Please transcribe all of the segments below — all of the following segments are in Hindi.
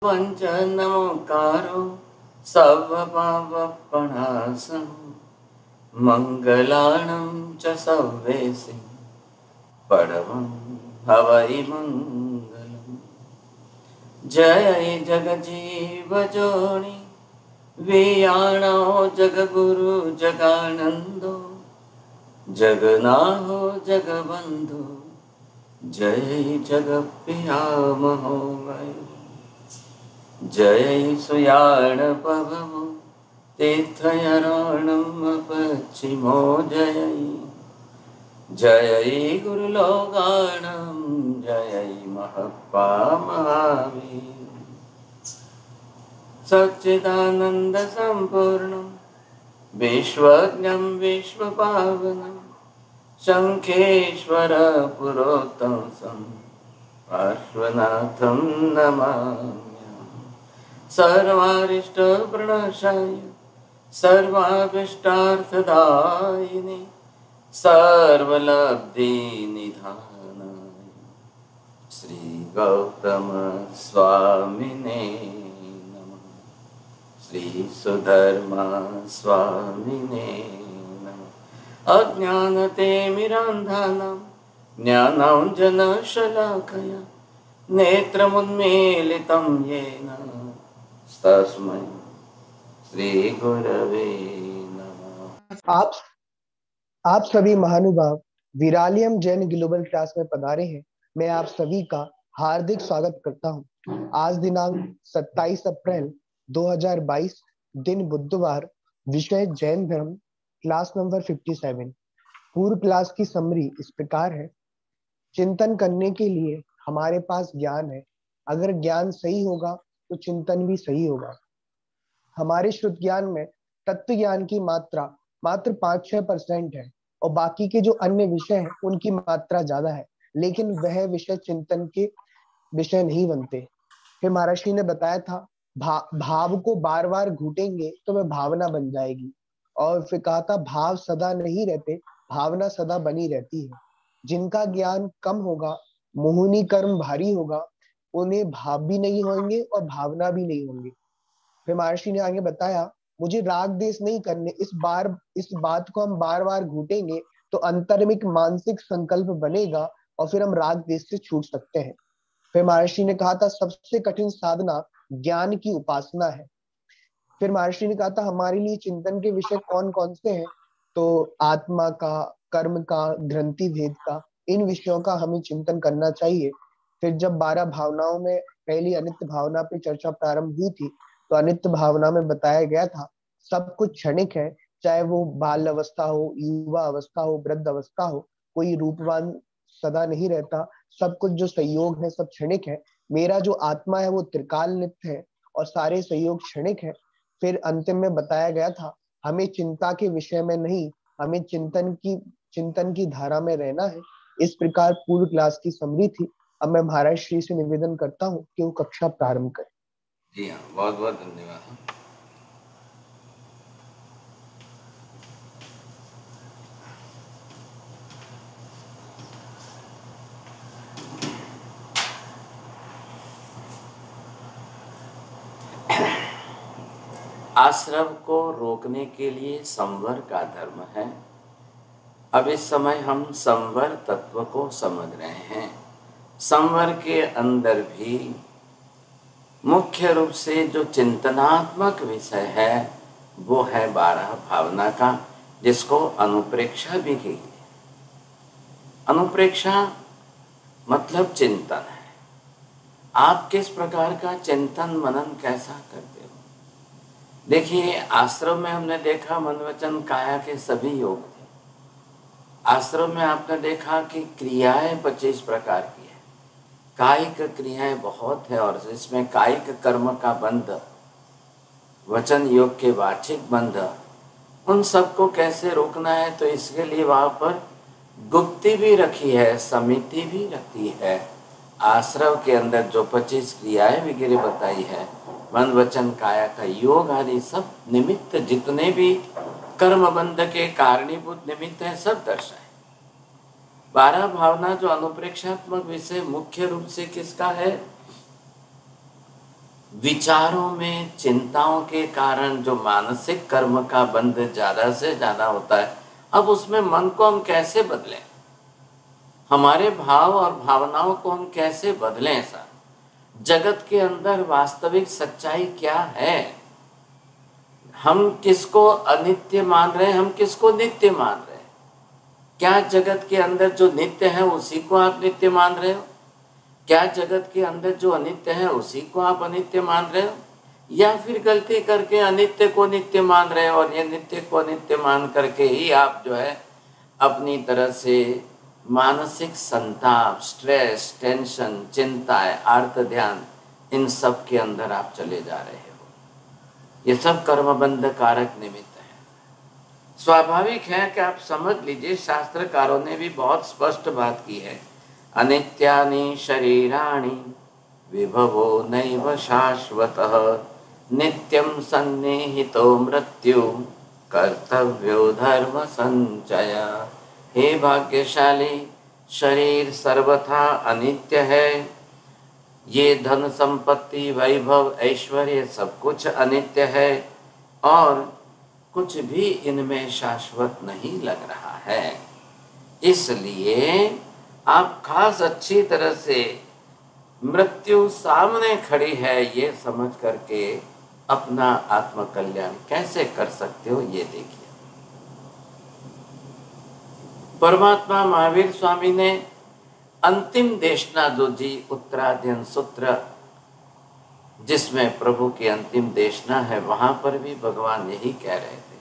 वञ्चनमकारो सर्वपापप्रणाशं मङ्गलानं च सर्वेशं परमं हवै मङ्गलम्। जय जगजीव जोनि वियाणो जगगुरु जगानन्दो जगनाहो जगबन्धु जय जगप्रिया महोदय। जय सुयाणपवमो तीर्थयारणमपश्चिमो जय जय गुरुलोकानं जय महत्पा महावीर। सच्चिदानन्दसम्पूर्णं विश्वज्ञं विश्वपावनं शङ्खेश्वर पुरोत्तमं पार्श्वनाथं नमामि। सर्वारिष्टप्रणशाय सर्वाभीष्टार्थदायिने सर्वलब्धिनिधानाय श्रीगौतम स्वामिने नमः। श्रीसुधर्मा स्वामिने नमः। अज्ञानतिमिरान्धानां ज्ञानाञ्जनशलाकया नेत्रमुन्मीलितं येन तस्मै श्री गुरवे नमः। आप सभी महानुभाव विरालियम जैन ग्लोबल क्लास में पधारे हैं। मैं आप सभी का हार्दिक स्वागत करता हूं। आज दिनांक 27 अप्रैल 2022 दिन बुधवार, विषय जैन धर्म, क्लास नंबर 57। पूर्व क्लास की समरी इस प्रकार है। चिंतन करने के लिए हमारे पास ज्ञान है। अगर ज्ञान सही होगा तो चिंतन भी सही होगा। हमारे शुद्ध ज्ञान में तत्व ज्ञान की मात्रा मात्र 5-6% है और बाकी के जो अन्य विषय हैं उनकी मात्रा ज्यादा है, लेकिन वह विषय चिंतन के विषय नहीं बनते। फिर महर्षि ने बताया था भाव को बार बार घूटेंगे तो वह भावना बन जाएगी, और फिर कहा था भाव सदा नहीं रहते, भावना सदा बनी रहती है। जिनका ज्ञान कम होगा, मोहिनी कर्म भारी होगा, उन्हें भाव भी नहीं होंगे और भावना भी नहीं होंगे। फिर महर्षि ने आगे बताया, मुझे राग देश नहीं करने, इस बात को हम बार बार घूटेंगे तो अंतर में एक मानसिक संकल्प बनेगा और फिर हम राग देश से छूट सकते हैं। फिर महर्षि ने कहा था सबसे कठिन साधना ज्ञान की उपासना है। फिर महर्षि ने कहा था हमारे लिए चिंतन के विषय कौन कौन से हैं, तो आत्मा का, कर्म का, ग्रंथि भेद का, इन विषयों का हमें चिंतन करना चाहिए। फिर जब 12 भावनाओं में पहली अनित्य भावना पे चर्चा प्रारंभ हुई थी, तो अनित्य भावना में बताया गया था सब कुछ क्षणिक है, चाहे वो बाल अवस्था हो, युवा अवस्था हो, वृद्ध अवस्था हो, कोई रूपवान सदा नहीं रहता, सब कुछ जो संयोग है सब क्षणिक है। मेरा जो आत्मा है वो त्रिकाल नित्य है और सारे संयोग क्षणिक है। फिर अंतिम में बताया गया था हमें चिंता के विषय में नहीं, हमें चिंतन की धारा में रहना है। इस प्रकार पूर्व क्लास की समरी थी। अब मैं महाराज श्री से निवेदन करता हूँ कि वो कक्षा प्रारंभ करें। जी हाँ, बहुत बहुत धन्यवाद। आश्रव को रोकने के लिए संवर का धर्म है। अब इस समय हम संवर तत्व को समझ रहे हैं। संवर के अंदर भी मुख्य रूप से जो चिंतनात्मक विषय है वो है 12 भावना का, जिसको अनुप्रेक्षा भी कही है। अनुप्रेक्षा मतलब चिंतन है। आप किस प्रकार का चिंतन मनन कैसा करते हो? देखिए, आश्रम में हमने देखा मन वचन काया के सभी योग थे। आश्रम में आपने देखा कि क्रियाएं 25 प्रकार की है। कायिक क्रियाएं बहुत है और इसमें कायिक कर्म का बंध, वचन योग के वाचिक बंध, उन सबको कैसे रोकना है, तो इसके लिए वहाँ पर गुप्ति भी रखी है, समिति भी रखी है। आश्रव के अंदर जो 25 क्रियाएं वगैरह बताई है, मन वचन काया का योग आदि सब निमित्त, जितने भी कर्म बंध के कारणीभूत निमित्त है, सब दर्शाए। 12 भावना जो अनुप्रेक्षात्मक विषय मुख्य रूप से किसका है? विचारों में चिंताओं के कारण जो मानसिक कर्म का बंध ज्यादा से ज्यादा होता है, अब उसमें मन को हम कैसे बदलें, हमारे भाव और भावनाओं को हम कैसे बदलें। ऐसा जगत के अंदर वास्तविक सच्चाई क्या है, हम किसको अनित्य मान रहे हैं, हम किसको नित्य मान रहे हैं। क्या जगत के अंदर जो नित्य है उसी को आप नित्य मान रहे हो, क्या जगत के अंदर जो अनित्य है उसी को आप अनित्य मान रहे हो, या फिर गलती करके अनित्य को नित्य मान रहे हो और ये नित्य को नित्य मान करके ही आप जो है अपनी तरह से मानसिक संताप, स्ट्रेस, टेंशन, चिंताएं, आर्त ध्यान, इन सब के अंदर आप चले जा रहे हो। ये सब कर्मबंध कारक निमित्त है। स्वाभाविक है कि आप समझ लीजिए, शास्त्रकारों ने भी बहुत स्पष्ट बात की है, अनित्यानि शरीराणि विभवो नैव शाश्वतः नित्यं सन्निहितो मृत्यु कर्तव्यो धर्म संचय। हे भाग्यशाली, शरीर सर्वथा अनित्य है, ये धन संपत्ति, वैभव, ऐश्वर्य सब कुछ अनित्य है और कुछ भी इनमें शाश्वत नहीं लग रहा है। इसलिए आप खास अच्छी तरह से मृत्यु सामने खड़ी है ये समझ करके अपना आत्मकल्याण कैसे कर सकते हो ये देखिए। परमात्मा महावीर स्वामी ने अंतिम देशना जो दी, उत्तराध्ययन सूत्र, जिसमें प्रभु की अंतिम देशना है, वहां पर भी भगवान यही कह रहे थे,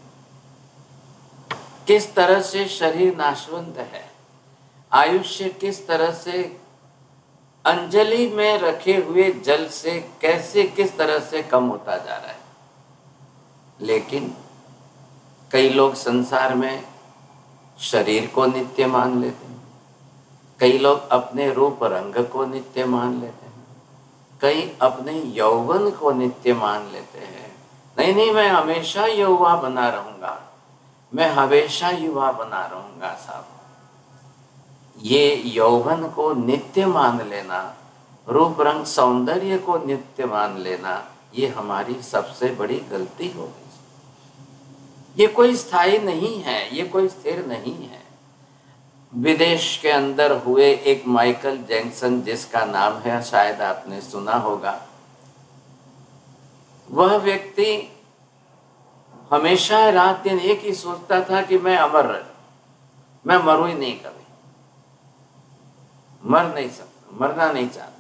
किस तरह से शरीर नाशवंत है, आयुष्य किस तरह से अंजलि में रखे हुए जल से कैसे किस तरह से कम होता जा रहा है। लेकिन कई लोग संसार में शरीर को नित्य मान लेते हैं, कई लोग अपने रूप रंग को नित्य मान लेते हैं, कई अपने यौवन को नित्य मान लेते हैं। नहीं नहीं, मैं हमेशा युवा बना रहूंगा, मैं हमेशा युवा बना रहूंगा साहब। ये यौवन को नित्य मान लेना, रूप रंग सौंदर्य को नित्य मान लेना, ये हमारी सबसे बड़ी गलती हो गई। ये कोई स्थायी नहीं है, ये कोई स्थिर नहीं है। विदेश के अंदर हुए एक माइकल जैक्सन, जिसका नाम है शायद आपने सुना होगा, वह व्यक्ति हमेशा रात दिन एक ही सोचता था कि मैं अमर रहूं, मैं मरूं ही नहीं, कभी मर नहीं सकता, मरना नहीं चाहता,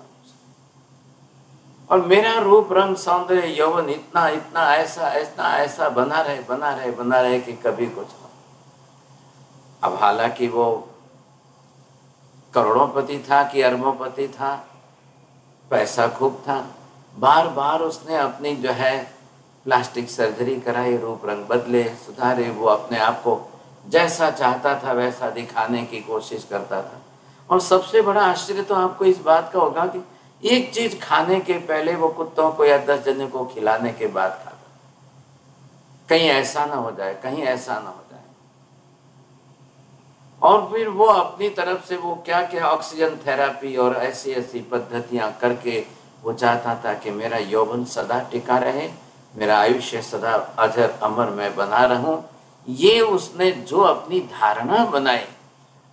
और मेरा रूप रंग सौंदर्य यौवन इतना इतना ऐसा ऐसा ऐसा बना रहे बना रहे बना रहे कि कभी कुछ न। अब हालांकि वो करोड़ोंपति था कि अरबोंपति था, पैसा खूब था, बार बार उसने अपनी जो है प्लास्टिक सर्जरी कराई, रूप रंग बदले, सुधारे, वो अपने आप को जैसा चाहता था वैसा दिखाने की कोशिश करता था। और सबसे बड़ा आश्चर्य तो आपको इस बात का होगा कि एक चीज खाने के पहले वो कुत्तों को या 10 जने को खिलाने के बाद खाता, कहीं ऐसा ना हो जाए, कहीं ऐसा ना हो जाए। और फिर वो अपनी तरफ से वो क्या क्या ऑक्सीजन थेरेपी और ऐसी ऐसी पद्धतियां करके वो चाहता था कि मेरा यौवन सदा टिका रहे, मेरा आयुष्य सदा अजर अमर मैं बना रहूं। ये उसने जो अपनी धारणा बनाई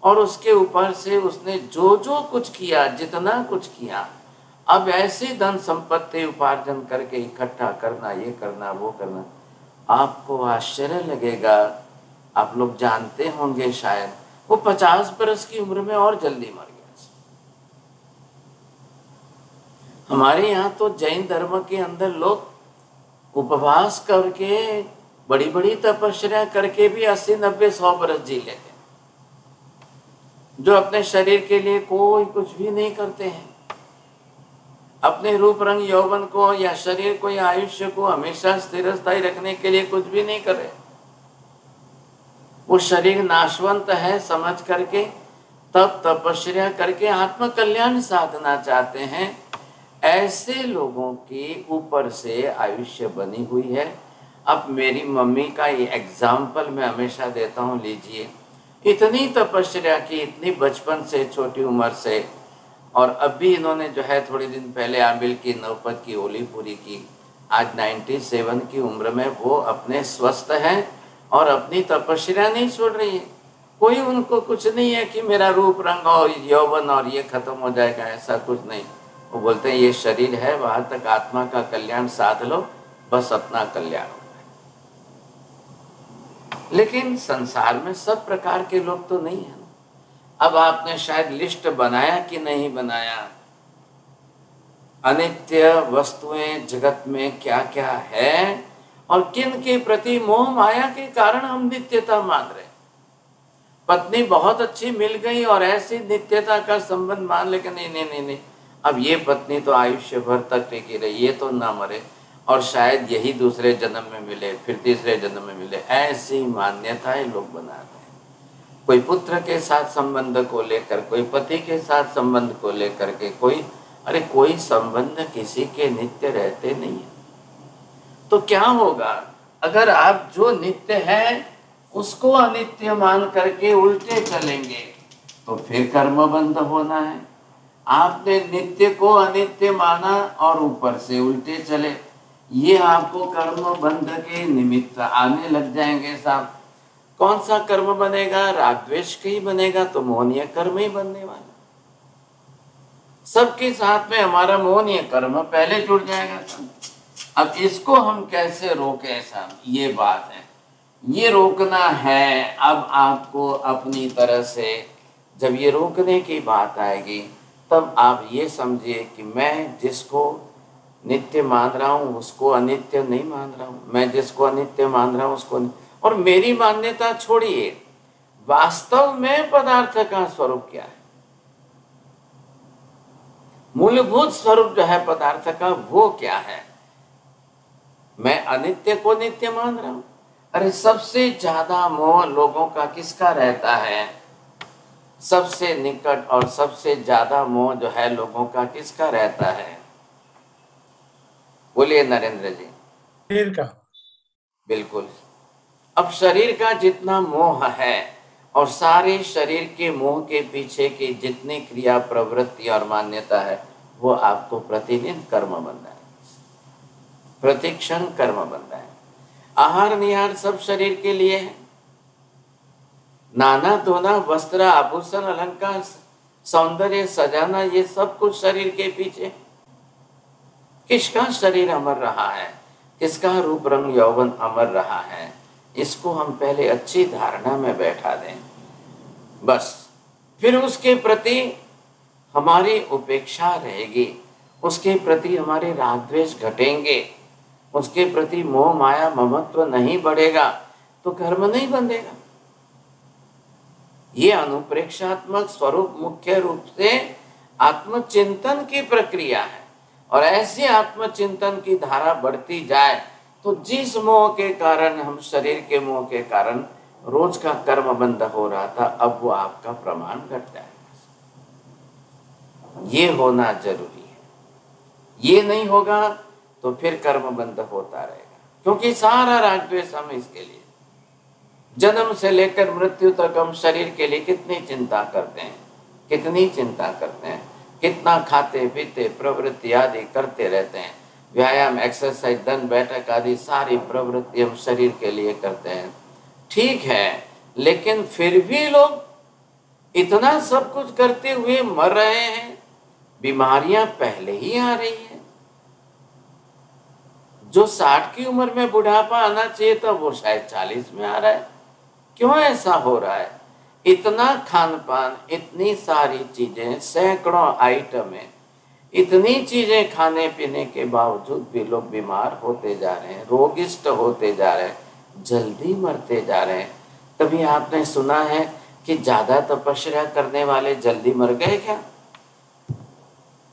और उसके ऊपर से उसने जो जो कुछ किया, जितना कुछ किया, अब ऐसे धन संपत्ति उपार्जन करके इकट्ठा करना, ये करना वो करना, आपको आश्चर्य लगेगा। आप लोग जानते होंगे शायद, वो 50 बरस की उम्र में और जल्दी मर गया। हमारे यहाँ तो जैन धर्म के अंदर लोग उपवास करके, बड़ी बड़ी तपस्या करके भी 80-90-100 बरस जी लेते हैं, जो अपने शरीर के लिए कोई कुछ भी नहीं करते हैं, अपने रूप रंग यौवन को या शरीर को या आयुष्य को हमेशा स्थिर स्थायी रखने के लिए कुछ भी नहीं कर रहे। वो शरीर नाशवंत है समझ करके तब तपस्या करके आत्म कल्याण साधना चाहते हैं। ऐसे लोगों के ऊपर से आयुष्य बनी हुई है। अब मेरी मम्मी का ये एग्जाम्पल मैं हमेशा देता हूँ, लीजिए, इतनी तपस्या की, इतनी बचपन से, छोटी उम्र से, और अभी इन्होंने जो है थोड़े दिन पहले आमिल की नौपत की होली पूरी की। आज 97 की उम्र में वो अपने स्वस्थ हैं और अपनी तपस्या नहीं छोड़ रही है। कोई उनको कुछ नहीं है कि मेरा रूप रंग और यौवन और ये खत्म हो जाएगा, ऐसा कुछ नहीं। वो बोलते हैं ये शरीर है, वहाँ तक आत्मा का कल्याण साध लो, बस अपना कल्याण हो। लेकिन संसार में सब प्रकार के लोग तो नहीं है ना। अब आपने शायद लिस्ट बनाया कि नहीं बनाया, अनित्य वस्तुएं जगत में क्या क्या है और किन के प्रति मोह माया के कारण हम नित्यता मान रहे। पत्नी बहुत अच्छी मिल गई और ऐसी नित्यता का संबंध मान ले कि नहीं नहीं नहीं नहीं, अब ये पत्नी तो आयुष्य भर तक टिकी रही, ये तो ना मरे और शायद यही दूसरे जन्म में मिले, फिर तीसरे जन्म में मिले। ऐसी मान्यताएं लोग बनाते हैं। कोई पुत्र के साथ संबंध को लेकर, कोई पति के साथ संबंध को लेकर के, कोई संबंध किसी के नित्य रहते नहीं है। तो क्या होगा अगर आप जो नित्य है उसको अनित्य मान करके उल्टे चलेंगे, तो फिर कर्म बंध होना है। आपने नित्य को अनित्य माना और ऊपर से उल्टे चले, ये आपको कर्म बंध के निमित्त आने लग जाएंगे साहब। कौन सा कर्म बनेगा? राग द्वेष के ही बनेगा, तो मोहनीय कर्म ही बनने वाला। सबके साथ में हमारा मोहनीय कर्म पहले जुड़ जाएगा साहब। अब इसको हम कैसे रोकें साहब, ये बात है, ये रोकना है। अब आपको अपनी तरह से जब ये रोकने की बात आएगी, तब आप ये समझिए कि मैं जिसको नित्य मान रहा हूँ उसको अनित्य नहीं मान रहा हूँ, मैं जिसको अनित्य मान रहा हूँ उसको और मेरी मान्यता छोड़िए, वास्तव में पदार्थ का स्वरूप क्या है, मूलभूत स्वरूप जो है पदार्थ का वो क्या है। मैं अनित्य को नित्य मान रहा हूं। अरे सबसे ज्यादा मोह लोगों का किसका रहता है? सबसे निकट और सबसे ज्यादा मोह जो है लोगों का किसका रहता है? बोलिए नरेंद्र जी। शरीर का। बिल्कुल। अब शरीर का जितना मोह है और सारे शरीर के मोह के पीछे की जितनी क्रिया प्रवृत्ति और मान्यता है, वो आपको प्रतिदिन कर्म बनना है, प्रतिक्षण कर्म बनना है। आहार निहार सब शरीर के लिए है। नाना धोना, वस्त्र आभूषण अलंकार सौंदर्य सजाना, ये सब कुछ शरीर के पीछे। किसका शरीर अमर रहा है, किसका रूप रंग यौवन अमर रहा है, इसको हम पहले अच्छी धारणा में बैठा दें। बस फिर उसके प्रति हमारी उपेक्षा रहेगी, उसके प्रति हमारे राग द्वेष घटेंगे, उसके प्रति मोह माया ममत्व नहीं बढ़ेगा, तो कर्म नहीं बंधेगा। ये अनुप्रेक्षात्मक स्वरूप मुख्य रूप से आत्मचिंतन की प्रक्रिया है। और ऐसे आत्मचिंतन की धारा बढ़ती जाए तो जिस मोह के कारण हम शरीर के मोह के कारण रोज का कर्म बंध हो रहा था, अब वो आपका प्रमाण घट जाएगा। ये होना जरूरी है। ये नहीं होगा तो फिर कर्म बंध होता रहेगा, क्योंकि सारा राग द्वेष हम इसके लिए जन्म से लेकर मृत्यु तक हम शरीर के लिए कितनी चिंता करते हैं, कितनी चिंता करते हैं, कितना खाते पीते प्रवृत्ति आदि करते रहते हैं। व्यायाम, एक्सरसाइज, दंड बैठक आदि सारी प्रवृत्ति हम शरीर के लिए करते हैं, ठीक है, लेकिन फिर भी लोग इतना सब कुछ करते हुए मर रहे हैं। बीमारियां पहले ही आ रही है। जो 60 की उम्र में बुढ़ापा आना चाहिए था वो शायद 40 में आ रहा है। क्यों ऐसा हो रहा है? इतना खान पान, इतनी सारी चीजें, सैकड़ों आइटम है, इतनी चीजें खाने पीने के बावजूद भी लोग बीमार होते जा रहे हैं, रोगिष्ट होते जा रहे हैं, जल्दी मरते जा रहे हैं। कभी आपने सुना है कि ज्यादा तपस्या करने वाले जल्दी मर गए क्या?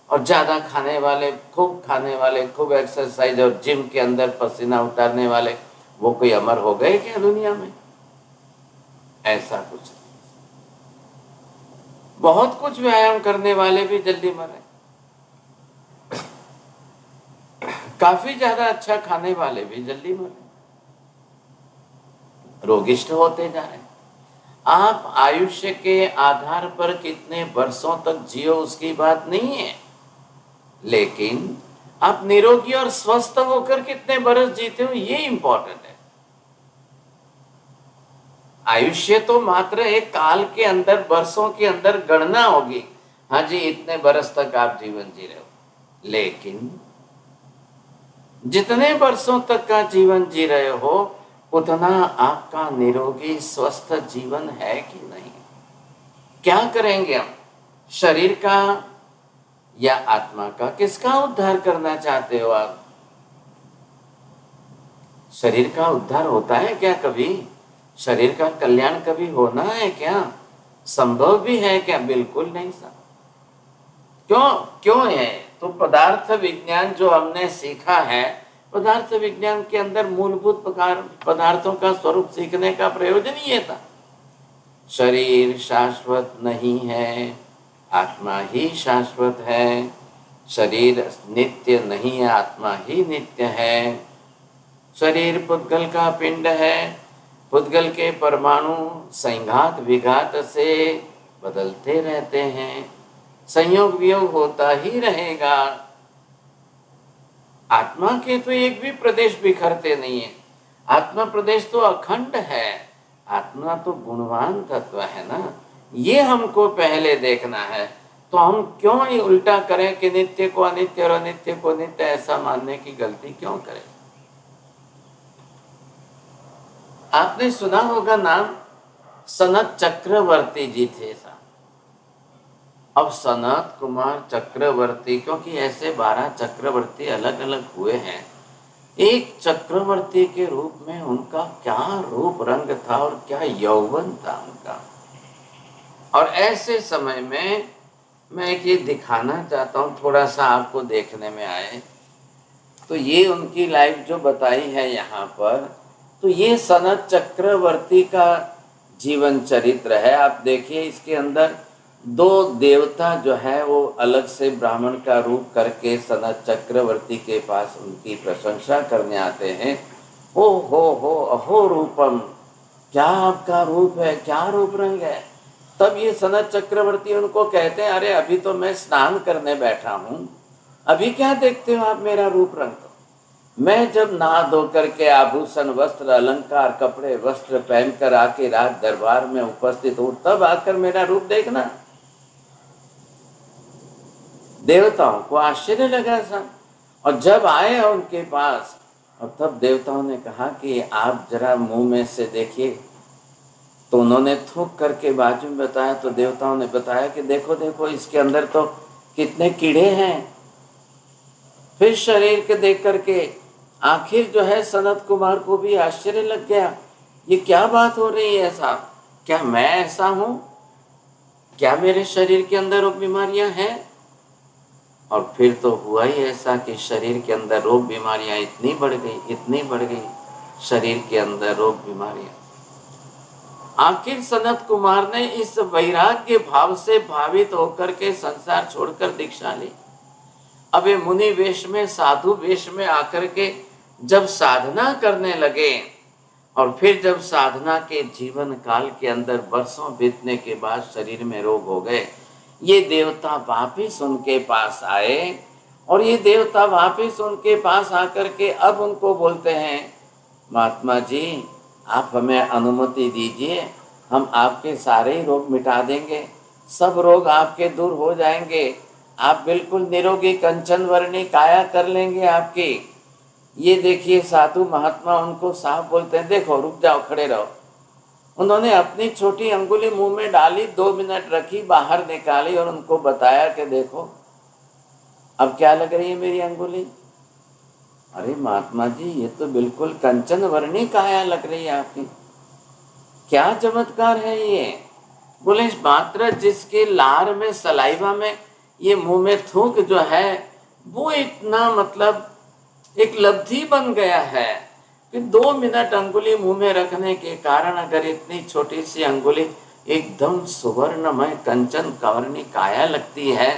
और ज्यादा खाने वाले, खूब खाने वाले, खूब एक्सरसाइज और जिम के अंदर पसीना उतारने वाले, वो कोई अमर हो गए क्या दुनिया में? ऐसा कुछ नहीं। बहुत कुछ व्यायाम करने वाले भी जल्दी मरे, काफी ज्यादा अच्छा खाने वाले भी जल्दी मरे, रोगिष्ट होते जा रहे हैं। आप आयुष्य के आधार पर कितने वर्षों तक जियो उसकी बात नहीं है, लेकिन आप निरोगी और स्वस्थ होकर कितने बरस जीते हो ये इंपॉर्टेंट है। आयुष्य तो मात्र एक काल के अंदर, वर्षों के अंदर गणना होगी, हाँ जी इतने बरस तक आप जीवन जी रहे हो, लेकिन जितने वर्षों तक का जीवन जी रहे हो उतना आपका निरोगी स्वस्थ जीवन है कि नहीं। क्या करेंगे हम, शरीर का या आत्मा का, किसका उद्धार करना चाहते हो आप? शरीर का उद्धार होता है क्या कभी? शरीर का कल्याण कभी होना है क्या? संभव भी है क्या? बिल्कुल नहीं सर। क्यों है? तो पदार्थ विज्ञान जो हमने सीखा है, पदार्थ विज्ञान के अंदर मूलभूत पदार्थों का स्वरूप सीखने का प्रयोजन ये था। शरीर शाश्वत नहीं है, आत्मा ही शाश्वत है। शरीर नित्य नहीं है, आत्मा ही नित्य है। शरीर पुद्गल का पिंड है, पुद्गल के परमाणु संघात विघात से बदलते रहते हैं, संयोग वियोग होता ही रहेगा। आत्मा के तो एक भी प्रदेश बिखरते नहीं है, आत्मा प्रदेश तो अखंड है। आत्मा तो गुणवान तत्व है ना, ये हमको पहले देखना है। तो हम क्यों ये उल्टा करें कि नित्य को अनित्य और अनित्य को नित्य, ऐसा मानने की गलती क्यों करें? आपने सुना होगा नाम, सनत चक्रवर्ती जी थे साहब। अब सनत कुमार चक्रवर्ती, क्योंकि ऐसे 12 चक्रवर्ती अलग अलग हुए हैं, एक चक्रवर्ती के रूप में उनका क्या रूप रंग था और क्या यौवन था उनका। और ऐसे समय में मैं एक ये दिखाना चाहता हूँ, थोड़ा सा आपको देखने में आए। तो ये उनकी लाइफ जो बताई है यहाँ पर, तो ये सनत चक्रवर्ती का जीवन चरित्र है। आप देखिए इसके अंदर 2 देवता जो है वो अलग से ब्राह्मण का रूप करके सनत चक्रवर्ती के पास उनकी प्रशंसा करने आते हैं। ओ हो अहो रूपम, क्या आपका रूप है, क्या रूप रंग है। तब ये सनत चक्रवर्ती उनको कहते हैं, अरे अभी तो मैं स्नान करने बैठा हूँ, अभी क्या देखते हो आप मेरा रूप रंग? तो मैं जब नहा धो करके आभूषण वस्त्र अलंकार कपड़े वस्त्र पहनकर आके राज दरबार में उपस्थित हूँ, तब आकर मेरा रूप देखना। देवताओं को आश्चर्य लगा सा, और जब आए उनके पास, और तब देवताओं ने कहा कि आप जरा मुंह में से देखिए। तो उन्होंने थूक करके बाजू में बताया, तो देवताओं ने बताया कि देखो देखो इसके अंदर तो कितने कीड़े हैं। फिर शरीर के देख करके आखिर जो है सनत कुमार को भी आश्चर्य लग गया, ये क्या बात हो रही है साहब, क्या मैं ऐसा हूँ, क्या मेरे शरीर के अंदर रोग बीमारियां हैं? और फिर तो हुआ ही ऐसा कि शरीर के अंदर रोग बीमारियां इतनी बढ़ गई, शरीर के अंदर रोग बीमारियां। आखिर सनत कुमार ने इस वैराग्य भाव से भावित होकर के संसार छोड़कर दीक्षा ली। अब ये मुनि वेश में, साधु वेश में आकर के जब साधना करने लगे, और फिर जब साधना के जीवन काल के अंदर वर्षों बीतने के बाद शरीर में रोग हो गए, ये देवता वापिस उनके पास आए, और ये देवता वापिस उनके पास आकर के अब उनको बोलते हैं, महात्मा जी आप हमें अनुमति दीजिए, हम आपके सारे ही रोग मिटा देंगे, सब रोग आपके दूर हो जाएंगे, आप बिल्कुल निरोगी कंचन वर्णी काया कर लेंगे आपकी। ये देखिए साधु महात्मा उनको साफ बोलते हैं, देखो रुक जाओ, खड़े रहो। उन्होंने अपनी छोटी अंगुली मुंह में डाली, 2 मिनट रखी, बाहर निकाली और उनको बताया कि देखो अब क्या लग रही है मेरी अंगुली। अरे महात्मा जी ये तो बिल्कुल कंचन वर्णी काया लग रही है आपकी, क्या चमत्कार है ये। बोले मात्र जिसके लार में सलाइवा में ये मुंह में थूक जो है वो इतना मतलब एक लब्धि बन गया है कि 2 मिनट अंगुली मुंह में रखने के कारण अगर इतनी छोटी सी अंगुली एकदम सुवर्णमय कंचन कवर्णी काया लगती है,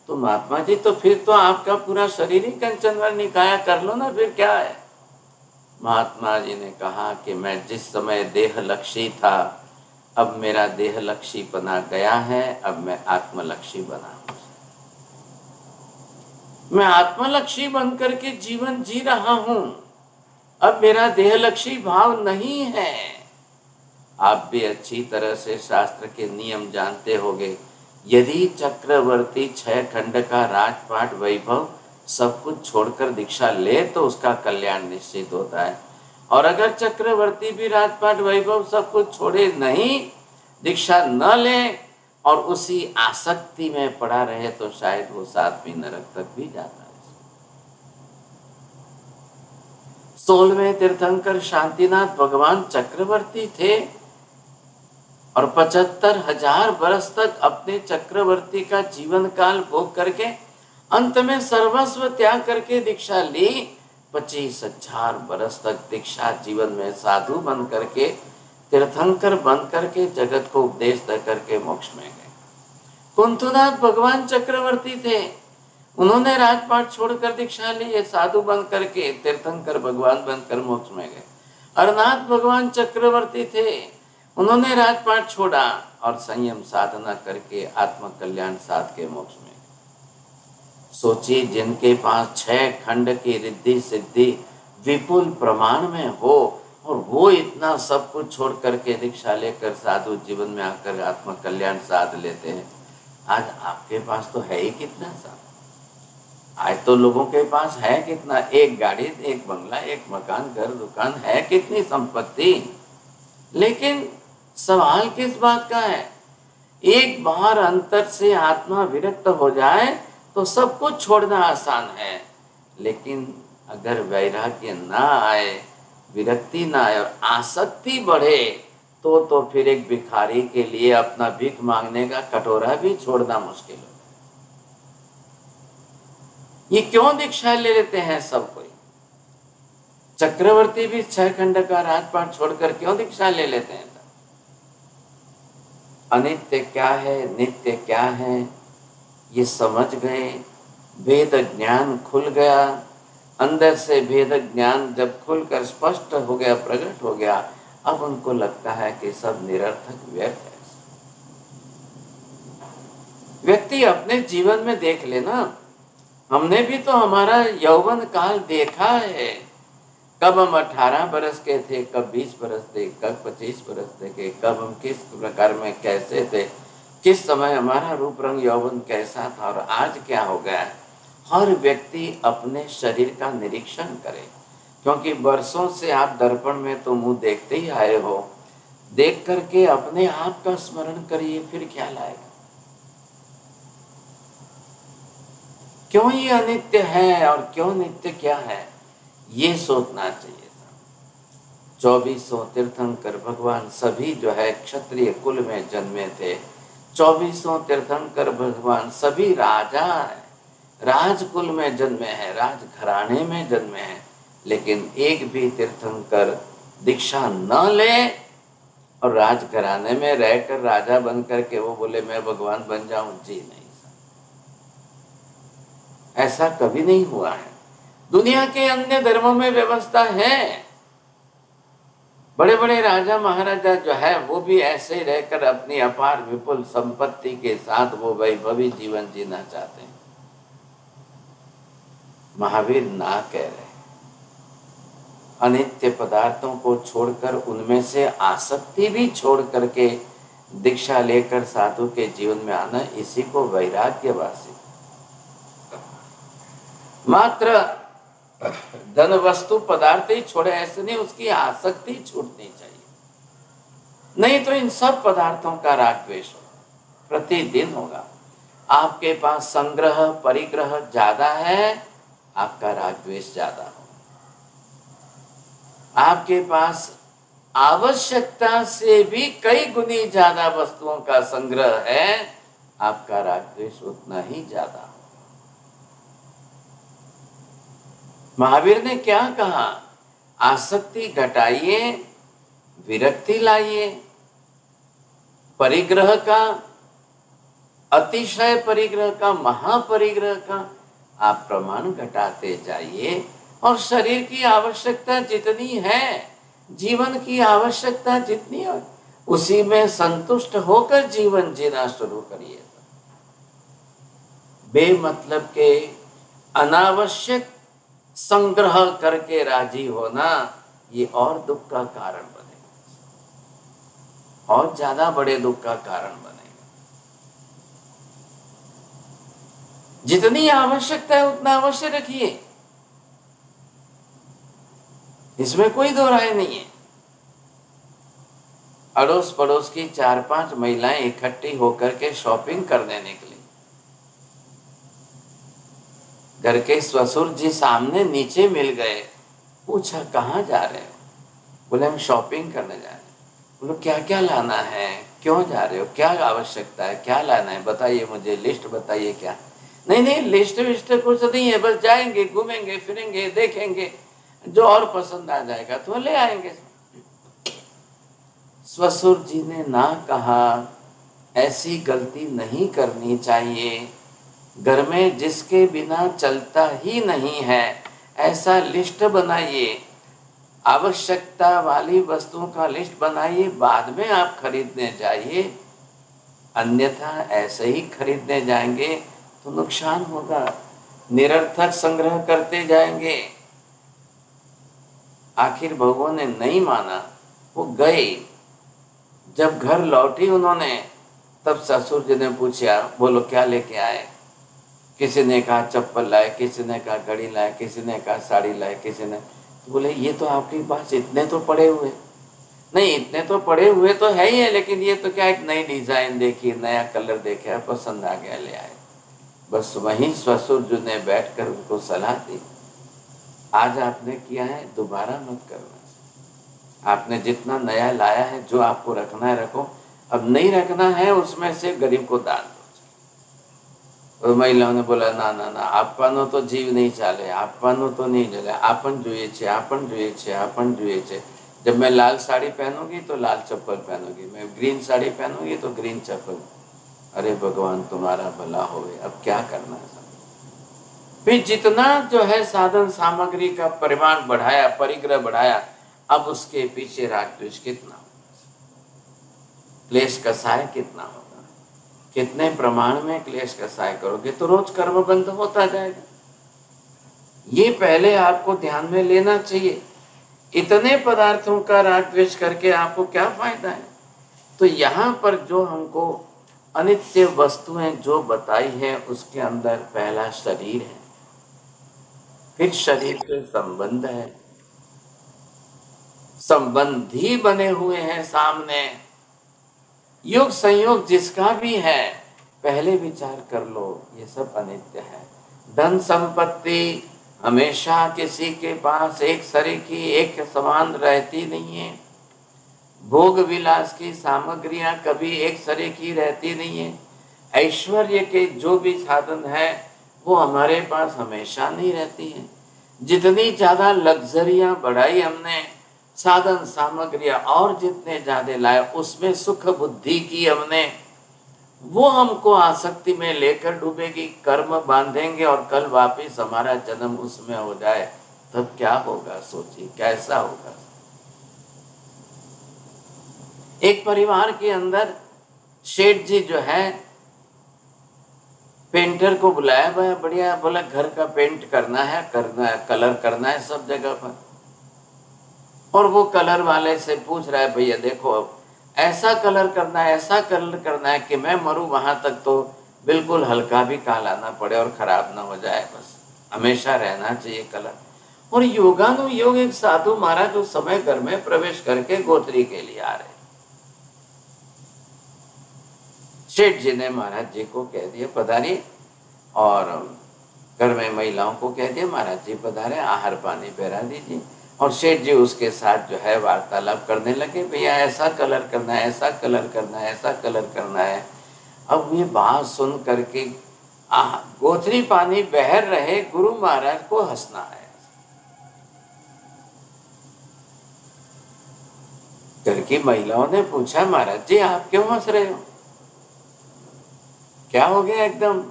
तो महात्मा जी तो फिर तो आपका पूरा शरीर ही कंचन वर्णी काया कर लो ना, फिर क्या है। महात्मा जी ने कहा कि मैं जिस समय देह लक्ष्य था, अब मेरा देहलक्षी बना गया है, अब मैं आत्मलक्षी बना हूं। मैं आत्मलक्षी बन करके जीवन जी रहा हूं, अब मेरा देहलक्षी भाव नहीं है। आप भी अच्छी तरह से शास्त्र के नियम जानते होंगे। यदि चक्रवर्ती 6 खंड का राजपाट वैभव सब कुछ छोड़कर दीक्षा ले तो उसका कल्याण निश्चित होता है, और अगर चक्रवर्ती भी राजपाट वैभव सब कुछ छोड़े नहीं, दीक्षा न ले और उसी आसक्ति में पड़ा रहे तो शायद वो 7वीं नरक तक भी जाता है। 16वें तीर्थंकर शांतिनाथ भगवान चक्रवर्ती थे और 75,000 वर्ष तक अपने चक्रवर्ती का जीवन काल भोग करके अंत में सर्वस्व त्याग करके दीक्षा ली। 25,000 वर्ष तक दीक्षा जीवन में साधु बन करके, तीर्थंकर बन करके, जगत को उपदेश दे करके मोक्ष में गए। कुंथुनाथ भगवान चक्रवर्ती थे, उन्होंने राजपाट छोड़कर दीक्षा ली, ये साधु बन करके, तीर्थंकर भगवान बनकर मोक्ष में गए। अरनाथ भगवान चक्रवर्ती थे, उन्होंने राजपाट छोड़ा और संयम साधना करके आत्म कल्याण साध के मोक्ष में। सोचिए, जिनके पास 6 खंड की रिद्धि सिद्धि विपुल प्रमाण में हो और वो इतना सब कुछ छोड़ करके दीक्षा लेकर साधु जीवन में आकर आत्म कल्याण साध लेते हैं, आज आपके पास तो है ही कितना सा। आज तो लोगों के पास है कितना, एक गाड़ी, एक बंगला, एक मकान, घर, दुकान, है कितनी संपत्ति, लेकिन सवाल किस बात का है। एक बार अंतर से आत्मा विरक्त हो जाए तो सब कुछ छोड़ना आसान है, लेकिन अगर वैराग्य ना आए, विरक्ति ना आए और आसक्ति बढ़े तो फिर एक भिखारी के लिए अपना भीख मांगने का कटोरा भी छोड़ना मुश्किल हो। ये क्यों दीक्षा ले लेते हैं सब कोई? चक्रवर्ती भी 6 खंड का राजपाट छोड़कर क्यों दीक्षा ले लेते हैं? अनित्य क्या है, नित्य क्या है, ये समझ गए, भेद ज्ञान खुल गया। अंदर से भेद ज्ञान जब खुलकर स्पष्ट हो गया, प्रकट हो गया, अब उनको लगता है कि सब निरर्थक व्यर्थ है। व्यक्ति अपने जीवन में देख लेना, हमने भी तो हमारा यौवन काल देखा है। कब हम 18 बरस के थे, कब 20 बरस थे, कब 25 बरस थे, कब हम किस प्रकार में कैसे थे, किस समय हमारा रूप रंग यौवन कैसा था और आज क्या हो गया है। हर व्यक्ति अपने शरीर का निरीक्षण करे, क्योंकि वर्षों से आप दर्पण में तो मुंह देखते ही आए हो। देख करके अपने आप का स्मरण करिए, फिर क्या लाएगा। क्यों ये अनित्य है और क्यों नित्य क्या है, ये सोचना चाहिए। 2400 तीर्थंकर भगवान सभी जो है क्षत्रिय कुल में जन्मे थे। 2400 तीर्थंकर भगवान सभी राजा है, राजकुल में जन्मे हैं, राजघराने में जन्मे हैं, लेकिन एक भी तीर्थंकर दीक्षा न ले और राजघराने में रहकर राजा बनकर के वो बोले मैं भगवान बन जाऊं, जी नहीं, ऐसा कभी नहीं हुआ है। दुनिया के अन्य धर्मों में व्यवस्था है, बड़े बड़े राजा महाराजा जो है वो भी ऐसे रहकर अपनी अपार विपुल संपत्ति के साथ वो वैभवी जीवन जीना चाहते हैं। महावीर ना कह रहे, अनित्य पदार्थों को छोड़कर, उनमें से आसक्ति भी छोड़ करके दीक्षा लेकर साधु के जीवन में आना, इसी को वैराग्यवासी। मात्र धन वस्तु पदार्थ ही छोड़े ऐसे नहीं, उसकी आसक्ति छूटनी चाहिए, नहीं तो इन सब पदार्थों का राग द्वेष प्रतिदिन होगा। आपके पास संग्रह परिग्रह ज्यादा है, आपका राग द्वेष ज्यादा हो। आपके पास आवश्यकता से भी कई गुनी ज्यादा वस्तुओं का संग्रह है, आपका राग द्वेष उतना ही ज्यादा हो। महावीर ने क्या कहा? आसक्ति घटाइए, विरक्ति लाइए, परिग्रह का, अतिशय परिग्रह का, महापरिग्रह का आप प्रमाण घटाते जाइए और शरीर की आवश्यकता जितनी है, जीवन की आवश्यकता जितनी है, उसी में संतुष्ट होकर जीवन जीना शुरू करिए। बेमतलब के अनावश्यक संग्रह करके राजी होना ये और दुख का कारण बनेगा, और ज्यादा बड़े दुख का कारण बनेगा। जितनी आवश्यकता है उतना अवश्य रखिए, इसमें कोई दो राय नहीं है। अड़ोस पड़ोस की 4-5 महिलाएं इकट्ठी होकर के शॉपिंग करने निकली। घर के ससुर जी सामने नीचे मिल गए, पूछा कहाँ जा रहे हो? बोले हम शॉपिंग करने जा रहे हैं। बोलो क्या क्या लाना है, क्यों जा रहे हो, क्या आवश्यकता है, क्या लाना है बताइए, मुझे लिस्ट बताइए। क्या? नहीं नहीं, लिस्ट विस्ट कुछ नहीं है, बस जाएंगे, घूमेंगे, फिरेंगे, देखेंगे, जो और पसंद आ जाएगा तो ले आएंगे। ससुर जी ने ना कहा, ऐसी गलती नहीं करनी चाहिए। घर में जिसके बिना चलता ही नहीं है ऐसा लिस्ट बनाइए, आवश्यकता वाली वस्तुओं का लिस्ट बनाइए, बाद में आप खरीदने जाइए। अन्यथा ऐसे ही खरीदने जाएंगे तो नुकसान होगा, निरर्थक संग्रह करते जाएंगे। आखिर बहुओं ने नहीं माना, वो गए। जब घर लौटी उन्होंने, तब ससुर जी ने पूछा, बोलो क्या लेके आए? किसी ने कहा चप्पल लाए, किसी ने कहा घड़ी लाए, किसी ने कहा साड़ी लाए, किसी ने। तो बोले ये तो आपके पास इतने तो पड़े हुए। नहीं, इतने तो पड़े हुए तो है ही है, लेकिन ये तो क्या एक नई डिजाइन देखी, नया कलर देखा, पसंद आ गया, ले आए। बस वहीं ससुर जी ने बैठ कर उनको सलाह दी, आज आपने किया है दोबारा मत करना। आपने जितना नया लाया है, जो आपको रखना है रखो, अब नहीं रखना है उसमें से गरीब को दान दो। और महिलाओं ने बोला ना ना ना, आपनो तो जीव नहीं चाले, आपनो तो नहीं चले, आपन જોઈએ છે, आपन જોઈએ છે, आपन જોઈએ છે। जब मैं लाल साड़ी पहनूंगी तो लाल चप्पल पहनूंगी, मैं ग्रीन साड़ी पहनूंगी तो ग्रीन चप्पल। अरे भगवान तुम्हारा भला होवे, अब क्या करना है। फिर जितना जो है साधन सामग्री का परिमाण बढ़ाया, परिग्रह बढ़ाया, अब उसके पीछे राग द्वेष कितना होगा, क्लेश कसाय कितना होगा। कितने प्रमाण में क्लेश कसाय करोगे तो रोज कर्म बंध होता जाएगा। ये पहले आपको ध्यान में लेना चाहिए। इतने पदार्थों का राग द्वेष करके आपको क्या फायदा है? तो यहाँ पर जो हमको अनित्य वस्तुएं जो बताई है, उसके अंदर पहला शरीर है, फिर शरीर के संबंध है, संबंधी बने हुए हैं सामने। योग संयोग जिसका भी है, पहले विचार कर लो, ये सब अनित्य है। धन संपत्ति हमेशा किसी के पास एक सरीकी, एक समान रहती नहीं है। भोग विलास की सामग्रियां कभी एक सरीकी रहती नहीं है। ऐश्वर्य के जो भी साधन है वो हमारे पास हमेशा नहीं रहती है। जितनी ज्यादा लग्जरियां बढ़ाई हमने, साधन सामग्रियां और जितने ज्यादा लाए, उसमें सुख बुद्धि की हमने, वो हमको आसक्ति में लेकर डूबेगी, कर्म बांधेंगे और कल वापिस हमारा जन्म उसमें हो जाए, तब क्या होगा? सोचिए कैसा होगा। एक परिवार के अंदर शेठ जी जो है, पेंटर को बुलाया, बढ़िया, बोला घर का पेंट करना है, कलर करना है सब जगह पर। और वो कलर वाले से पूछ रहा है, भैया देखो अब ऐसा कलर करना है, ऐसा कलर करना है कि मैं मरूं वहां तक तो बिल्कुल हल्का भी काला ना पड़े और खराब ना हो जाए, बस हमेशा रहना चाहिए कलर। और योगानुयोग एक साधु महाराज उस समय घर में प्रवेश करके गोत्री के लिए आ रहे। सेठ जी ने महाराज जी को कह दिया पधारिए, और घर में महिलाओं को कह दिया महाराज जी पधारे, आहार पानी पहरा दीजिए। और सेठ जी उसके साथ जो है वार्तालाप करने लगे, भैया ऐसा कलर करना है, ऐसा कलर करना है, ऐसा कलर करना है। अब ये बात सुन करके गोत्री पानी बहर रहे गुरु महाराज को हंसना है। घर की महिलाओं ने पूछा, महाराज जी आप क्यों हंस रहे हो, क्या हो गया? एकदम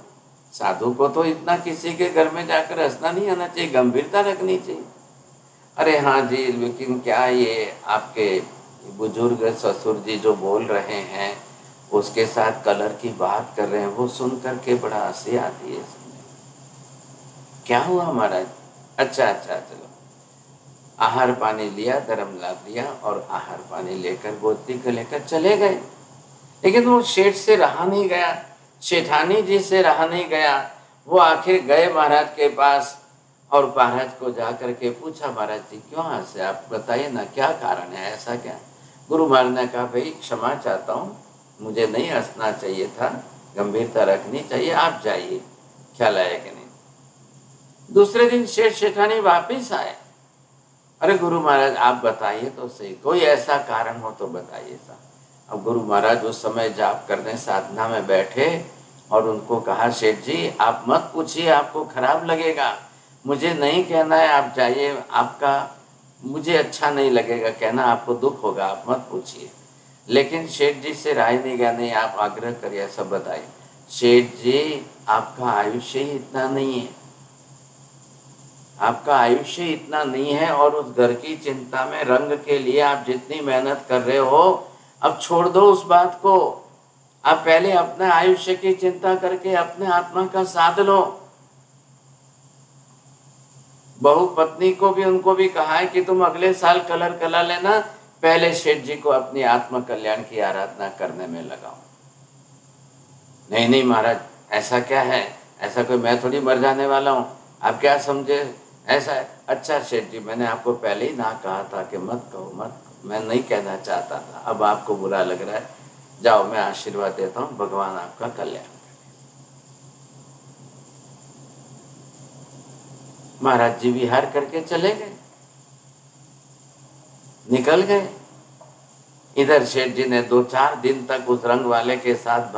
साधु को तो इतना किसी के घर में जाकर हंसना नहीं आना चाहिए, गंभीरता रखनी चाहिए। अरे हाँ जी, लेकिन क्या ये आपके बुजुर्ग ससुर जी जो बोल रहे हैं, उसके साथ कलर की बात कर रहे हैं, वो सुन करके बड़ा हंसी आती है। क्या हुआ महाराज? अच्छा अच्छा, चलो। आहार पानी लिया, धर्म लाभ लिया और आहार पानी लेकर गोत्री को लेकर चले गए। लेकिन वो सेठ से रहा नहीं गया, सेठानी जी से रहा नहीं गया। वो आखिर गए महाराज के पास और महाराज को जा करके पूछा, महाराज जी क्यों हंसे, आप बताइए ना, क्या कारण है, ऐसा क्या? गुरु महाराज ने कहा, भाई क्षमा चाहता हूँ, मुझे नहीं हंसना चाहिए था, गंभीरता रखनी चाहिए, आप जाइए। ख्याल आया कि नहीं? दूसरे दिन सेठ सेठानी वापिस आए। अरे गुरु महाराज आप बताइए तो सही, कोई ऐसा कारण हो तो बताइए साहब। अब गुरु महाराज उस समय जाप करने साधना में बैठे और उनको कहा, सेठ जी आप मत पूछिए, आपको खराब लगेगा, मुझे नहीं कहना है, आप जाइए, आपका मुझे अच्छा नहीं लगेगा कहना, आपको दुख होगा, आप मत पूछिए। लेकिन सेठ जी से राय नहीं गया, नहीं आप आग्रह करिए, सब बताइए। सेठ जी आपका आयुष्य ही इतना नहीं है, आपका आयुष्य इतना नहीं है और उस घर की चिंता में रंग के लिए आप जितनी मेहनत कर रहे हो, अब छोड़ दो उस बात को। आप पहले अपने आयुष्य की चिंता करके अपने आत्मा का साध लो। बहू पत्नी को भी, उनको भी कहा है कि तुम अगले साल कलर कला लेना, पहले सेठ जी को अपनी आत्म कल्याण की आराधना करने में लगाओ। नहीं नहीं महाराज ऐसा क्या है, ऐसा कोई, मैं थोड़ी मर जाने वाला हूँ, आप क्या समझे, ऐसा है। अच्छा सेठ जी मैंने आपको पहले ही ना कहा था कि मत कहो, मत, मैं नहीं कहना चाहता था, अब आपको बुरा लग रहा है, जाओ मैं आशीर्वाद देता हूँ, भगवान आपका कल्याण करे। महाराज जी विहार करके चले गए, निकल गए। इधर सेठ जी ने 2-4 दिन तक उस रंग वाले के साथ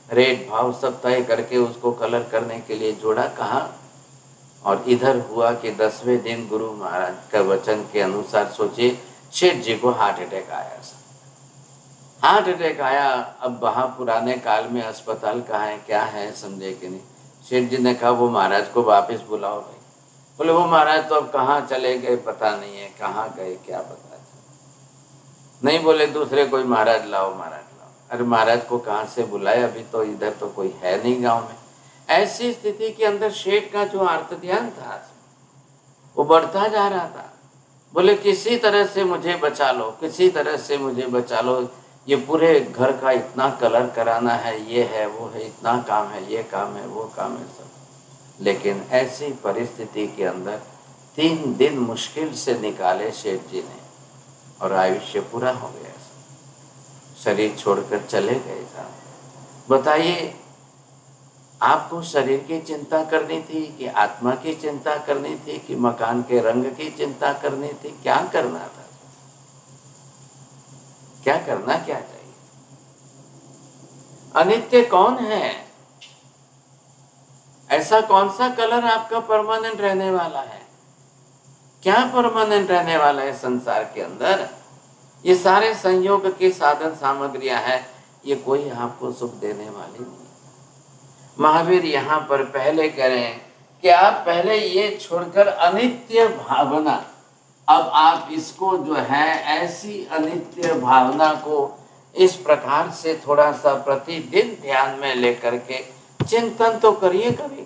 रेट भाव सब तय करके उसको कलर करने के लिए जोड़ा, कहा। और इधर हुआ कि 10वें दिन गुरु महाराज का वचन के अनुसार, सोचिए सेठ जी को हार्ट अटैक आया। हार्ट अटैक आया। अब वहाँ पुराने काल में अस्पताल कहाँ है, क्या है, समझे कि नहीं। सेठ जी ने कहा वो महाराज को वापस बुलाओ भाई। बोले वो महाराज तो अब कहाँ चले गए पता नहीं है, कहाँ गए क्या पता नहीं। बोले दूसरे कोई महाराज लाओ, महाराज लाओ। अरे महाराज को कहाँ से बुलाए, अभी तो इधर तो कोई है नहीं गांव में। ऐसी स्थिति के अंदर सेठ का जो आर्त ध्यान था वो बढ़ता जा रहा था। बोले किसी तरह से मुझे बचा लो, किसी तरह से मुझे बचा लो, ये पूरे घर का इतना कलर कराना है, ये है वो है, इतना काम है, ये काम है वो काम है सब। लेकिन ऐसी परिस्थिति के अंदर 3 दिन मुश्किल से निकाले सेठ जी ने और आयुष्य पूरा हो गया, शरीर छोड़कर चले गए साहब। बताइए आपको शरीर की चिंता करनी थी कि आत्मा की चिंता करनी थी कि मकान के रंग की चिंता करनी थी, क्या करना था, क्या करना क्या चाहिए? अनित्य कौन है? ऐसा कौन सा कलर आपका परमानेंट रहने वाला है? क्या परमानेंट रहने वाला है संसार के अंदर? ये सारे संयोग की साधन सामग्रियां हैं, ये कोई आपको सुख देने वाली नहीं। महावीर यहाँ पर पहले कह रहे हैं कि आप पहले ये छोड़कर अनित्य भावना, अब आप इसको जो है ऐसी अनित्य भावना को इस प्रकार से थोड़ा सा प्रतिदिन ध्यान में लेकर के चिंतन तो करिए कभी।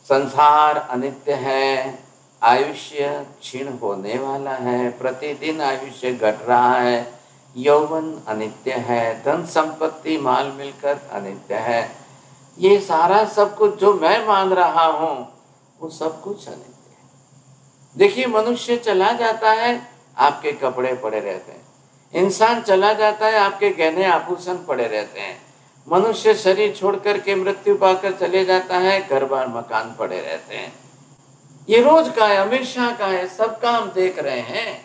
संसार अनित्य है, आयुष्य क्षीण होने वाला है, प्रतिदिन आयुष्य घट रहा है, यौवन अनित्य है, धन संपत्ति माल मिलकर अनित्य है, ये सारा सब कुछ जो मैं मान रहा हूं वो सब कुछ अनित्य है। देखिए मनुष्य चला जाता है, आपके कपड़े पड़े रहते हैं, इंसान चला जाता है, आपके गहने आभूषण पड़े रहते हैं, मनुष्य शरीर छोड़कर के मृत्यु पाकर चले जाता है, घर बार मकान पड़े रहते हैं। ये रोज का है, हमेशा का है, सबका हम देख रहे हैं,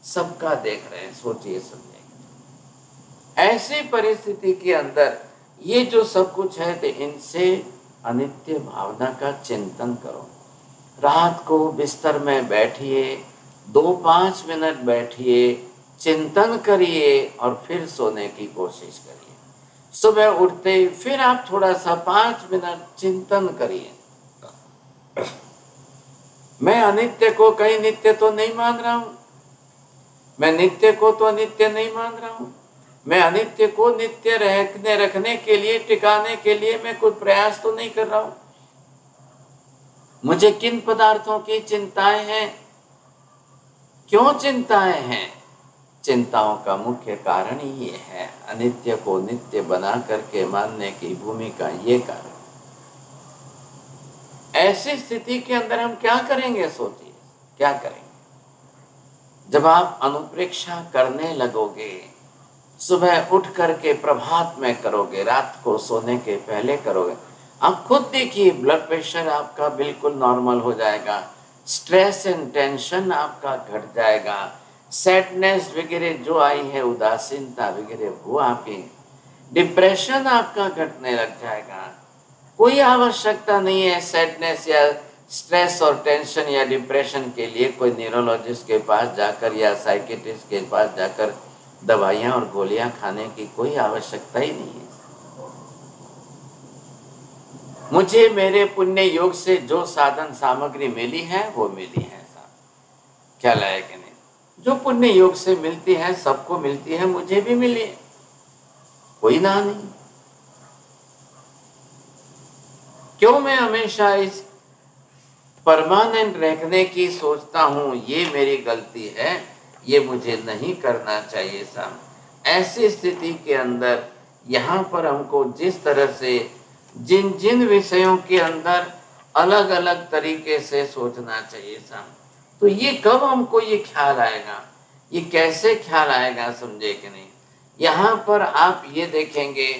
सबका देख रहे हैं। सोचिए समझिए ऐसी परिस्थिति के अंदर ये जो सब कुछ है, तो इनसे अनित्य भावना का चिंतन करो। रात को बिस्तर में बैठिए, 2-5 मिनट बैठिए, चिंतन करिए और फिर सोने की कोशिश करिए। सुबह उठते फिर आप थोड़ा सा 5 मिनट चिंतन करिए, मैं अनित्य को कहीं नित्य तो नहीं मान रहा हूं। मैं नित्य को तो अनित्य नहीं मान रहा हूं। मैं अनित्य को नित्य रखने के लिए, टिकाने के लिए मैं कोई प्रयास तो नहीं कर रहा हूं। मुझे किन पदार्थों की चिंताएं हैं, क्यों चिंताएं हैं? चिंताओं का मुख्य कारण ही ये है, अनित्य को नित्य बना करके मानने की भूमिका, ये कारण। ऐसी स्थिति के अंदर हम क्या करेंगे? सोचिए, क्या करेंगे? जब आप अनुप्रेक्षा करने लगोगे, सुबह उठ करके प्रभात में करोगे, रात को सोने के पहले करोगे, आप खुद देखिए ब्लड प्रेशर आपका बिल्कुल नॉर्मल हो जाएगा, स्ट्रेस एंड टेंशन आपका घट जाएगा, सैडनेस वगैरह जो आई है, उदासीनता वगैरह, वो आपकी, डिप्रेशन आपका घटने लग जाएगा। कोई आवश्यकता नहीं है सैडनेस या स्ट्रेस और टेंशन या डिप्रेशन के लिए कोई न्यूरोलॉजिस्ट के पास जाकर या साइकेट्रिस्ट के पास जाकर दवाइयां और गोलियां खाने की कोई आवश्यकता ही नहीं है। मुझे मेरे पुण्य योग से जो साधन सामग्री मिली है वो मिली है साहब, ख्याल आया कि नहीं? जो पुण्य योग से मिलती है, सबको मिलती है, मुझे भी मिली है, कोई ना नहीं। क्यों मैं हमेशा इस परमानेंट रखने की सोचता हूं? ये मेरी गलती है, ये मुझे नहीं करना चाहिए साहब। ऐसी स्थिति के अंदर यहाँ पर हमको जिस तरह से जिन जिन विषयों के अंदर अलग अलग तरीके से सोचना चाहिए साहब, तो ये कब हमको ये ख्याल आएगा, ये कैसे ख्याल आएगा, समझे कि नहीं? यहाँ पर आप ये देखेंगे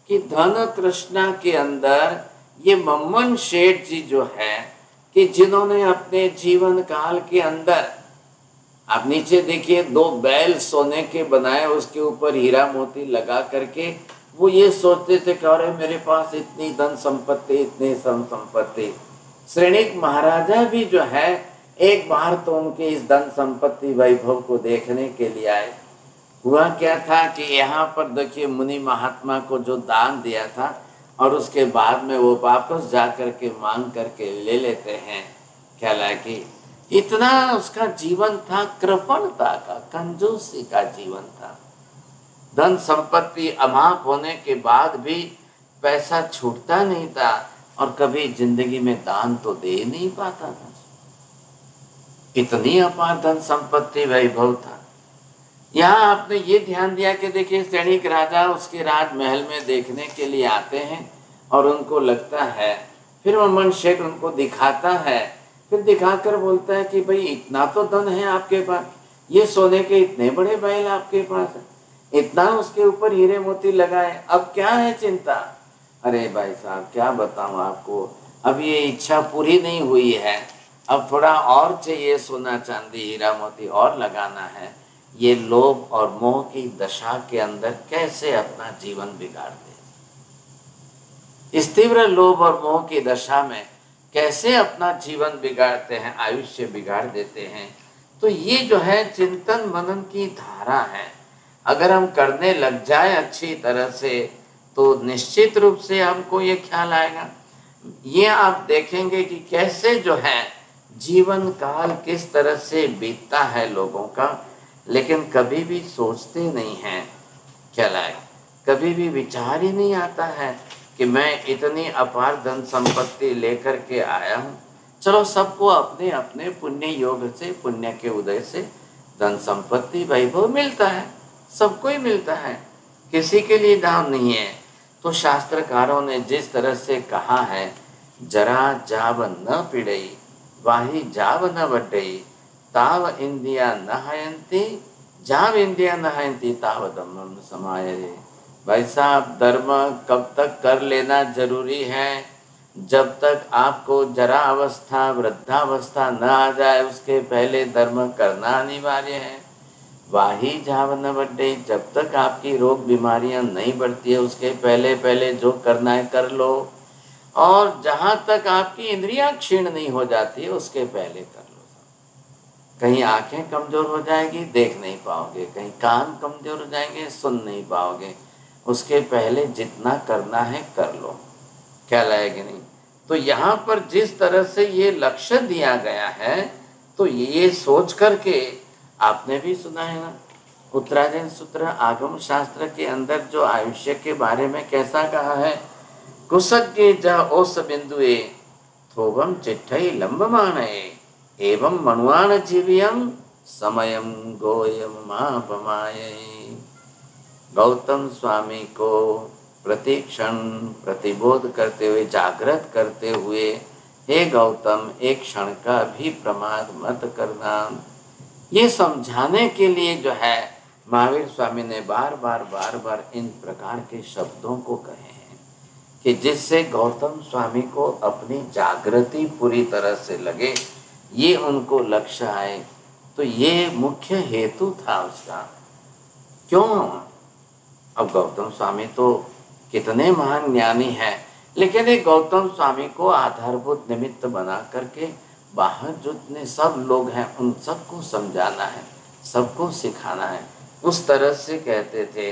कि धन तृष्णा के अंदर ये मम्मन शेठ जी जो है कि जिन्होंने अपने जीवन काल के अंदर, आप नीचे देखिए, 2 बैल सोने के बनाए, उसके ऊपर हीरा मोती लगा करके वो ये सोचते थे कि अरे मेरे पास इतनी धन संपत्ति, इतनी संपत्ति। श्रेणिक महाराजा भी जो है एक बार तो उनके इस धन संपत्ति वैभव को देखने के लिए आए। हुआ क्या था कि यहाँ पर देखिए मुनि महात्मा को जो दान दिया था और उसके बाद में वो वापस जा करके मांग करके ले लेते हैं। ख्याल है कि इतना उसका जीवन था, कृपणता का, कंजूसी का जीवन था। धन संपत्ति अमाप होने के बाद भी पैसा छूटता नहीं था और कभी जिंदगी में दान तो दे नहीं पाता था। इतनी अपार धन संपत्ति वैभव था। यहाँ आपने ये ध्यान दिया कि देखिए सैनिक राजा उसके राजमहल में देखने के लिए आते हैं और उनको लगता है, फिर मम्मन शेठ उनको दिखाता है, फिर दिखाकर बोलता है कि भाई इतना तो धन है आपके पास, ये सोने के इतने बड़े बैल आपके पास है, इतना उसके ऊपर हीरे मोती लगाए, अब क्या है चिंता? अरे भाई साहब क्या बताऊं आपको, अब ये इच्छा पूरी नहीं हुई है, अब थोड़ा और चाहिए, सोना चांदी हीरा मोती और लगाना है। ये लोभ और मोह की दशा के अंदर कैसे अपना जीवन बिगाड़ दे, इस तीव्र लोभ और मोह की दशा में कैसे अपना जीवन बिगाड़ते हैं, आयुष्य बिगाड़ देते हैं। तो ये जो है चिंतन मनन की धारा है, अगर हम करने लग जाए अच्छी तरह से तो निश्चित रूप से हमको ये ख्याल आएगा। ये आप देखेंगे कि कैसे जो है जीवन काल किस तरह से बीतता है लोगों का, लेकिन कभी भी सोचते नहीं हैं। ख्याल आए, कभी भी विचार ही नहीं आता है कि मैं इतनी अपार धन संपत्ति लेकर के आया हूँ। चलो सबको अपने अपने पुण्य योग से, पुण्य के उदय से धन संपत्ति वैभव मिलता है, सबको ही मिलता है, किसी के लिए दाम नहीं है। तो शास्त्रकारों ने जिस तरह से कहा है, जरा जाव न पीड़ई वाही जाव न वड्डई ताव इंदिया न हयंती जाव इंदिया न हयंती ताव धम्म समाये। भाई साहब धर्म कब तक कर लेना जरूरी है? जब तक आपको जरा अवस्था, वृद्धावस्था न आ जाए उसके पहले धर्म करना अनिवार्य है। वाही जावन बड्डे, जब तक आपकी रोग बीमारियां नहीं बढ़ती है उसके पहले पहले जो करना है कर लो, और जहाँ तक आपकी इंद्रियां क्षीण नहीं हो जाती है उसके पहले कर लो। कहीं आंखें कमजोर हो जाएगी, देख नहीं पाओगे, कहीं कान कमजोर हो जाएंगे, सुन नहीं पाओगे, उसके पहले जितना करना है कर लो। ख्याल आएगी नहीं? तो यहाँ पर जिस तरह से ये लक्ष्य दिया गया है, तो ये सोच करके आपने भी सुना है ना, उत्तरायण सूत्र आगम शास्त्र के अंदर जो आयुष्य के बारे में कैसा कहा है, कुसज्ञे ज ओस बिंदुए थोबम चिट्ठई लंबमाणे एवं मनुआण जीवियम समयम गोयम मापमाये। गौतम स्वामी को प्रतिक्षण प्रतिबोध करते हुए, जागृत करते हुए, हे गौतम एक क्षण का भी प्रमाद मत करना, ये समझाने के लिए जो है महावीर स्वामी ने बार बार इन प्रकार के शब्दों को कहे हैं कि जिससे गौतम स्वामी को अपनी जागृति पूरी तरह से लगे, ये उनको लक्ष्य आए। तो ये मुख्य हेतु था उसका। क्यों? अब गौतम स्वामी तो कितने महान ज्ञानी हैं, लेकिन एक गौतम स्वामी को आधारभूत निमित्त बना करके बाहर जितने सब लोग हैं उन सबको समझाना है, सबको सिखाना है, उस तरह से कहते थे।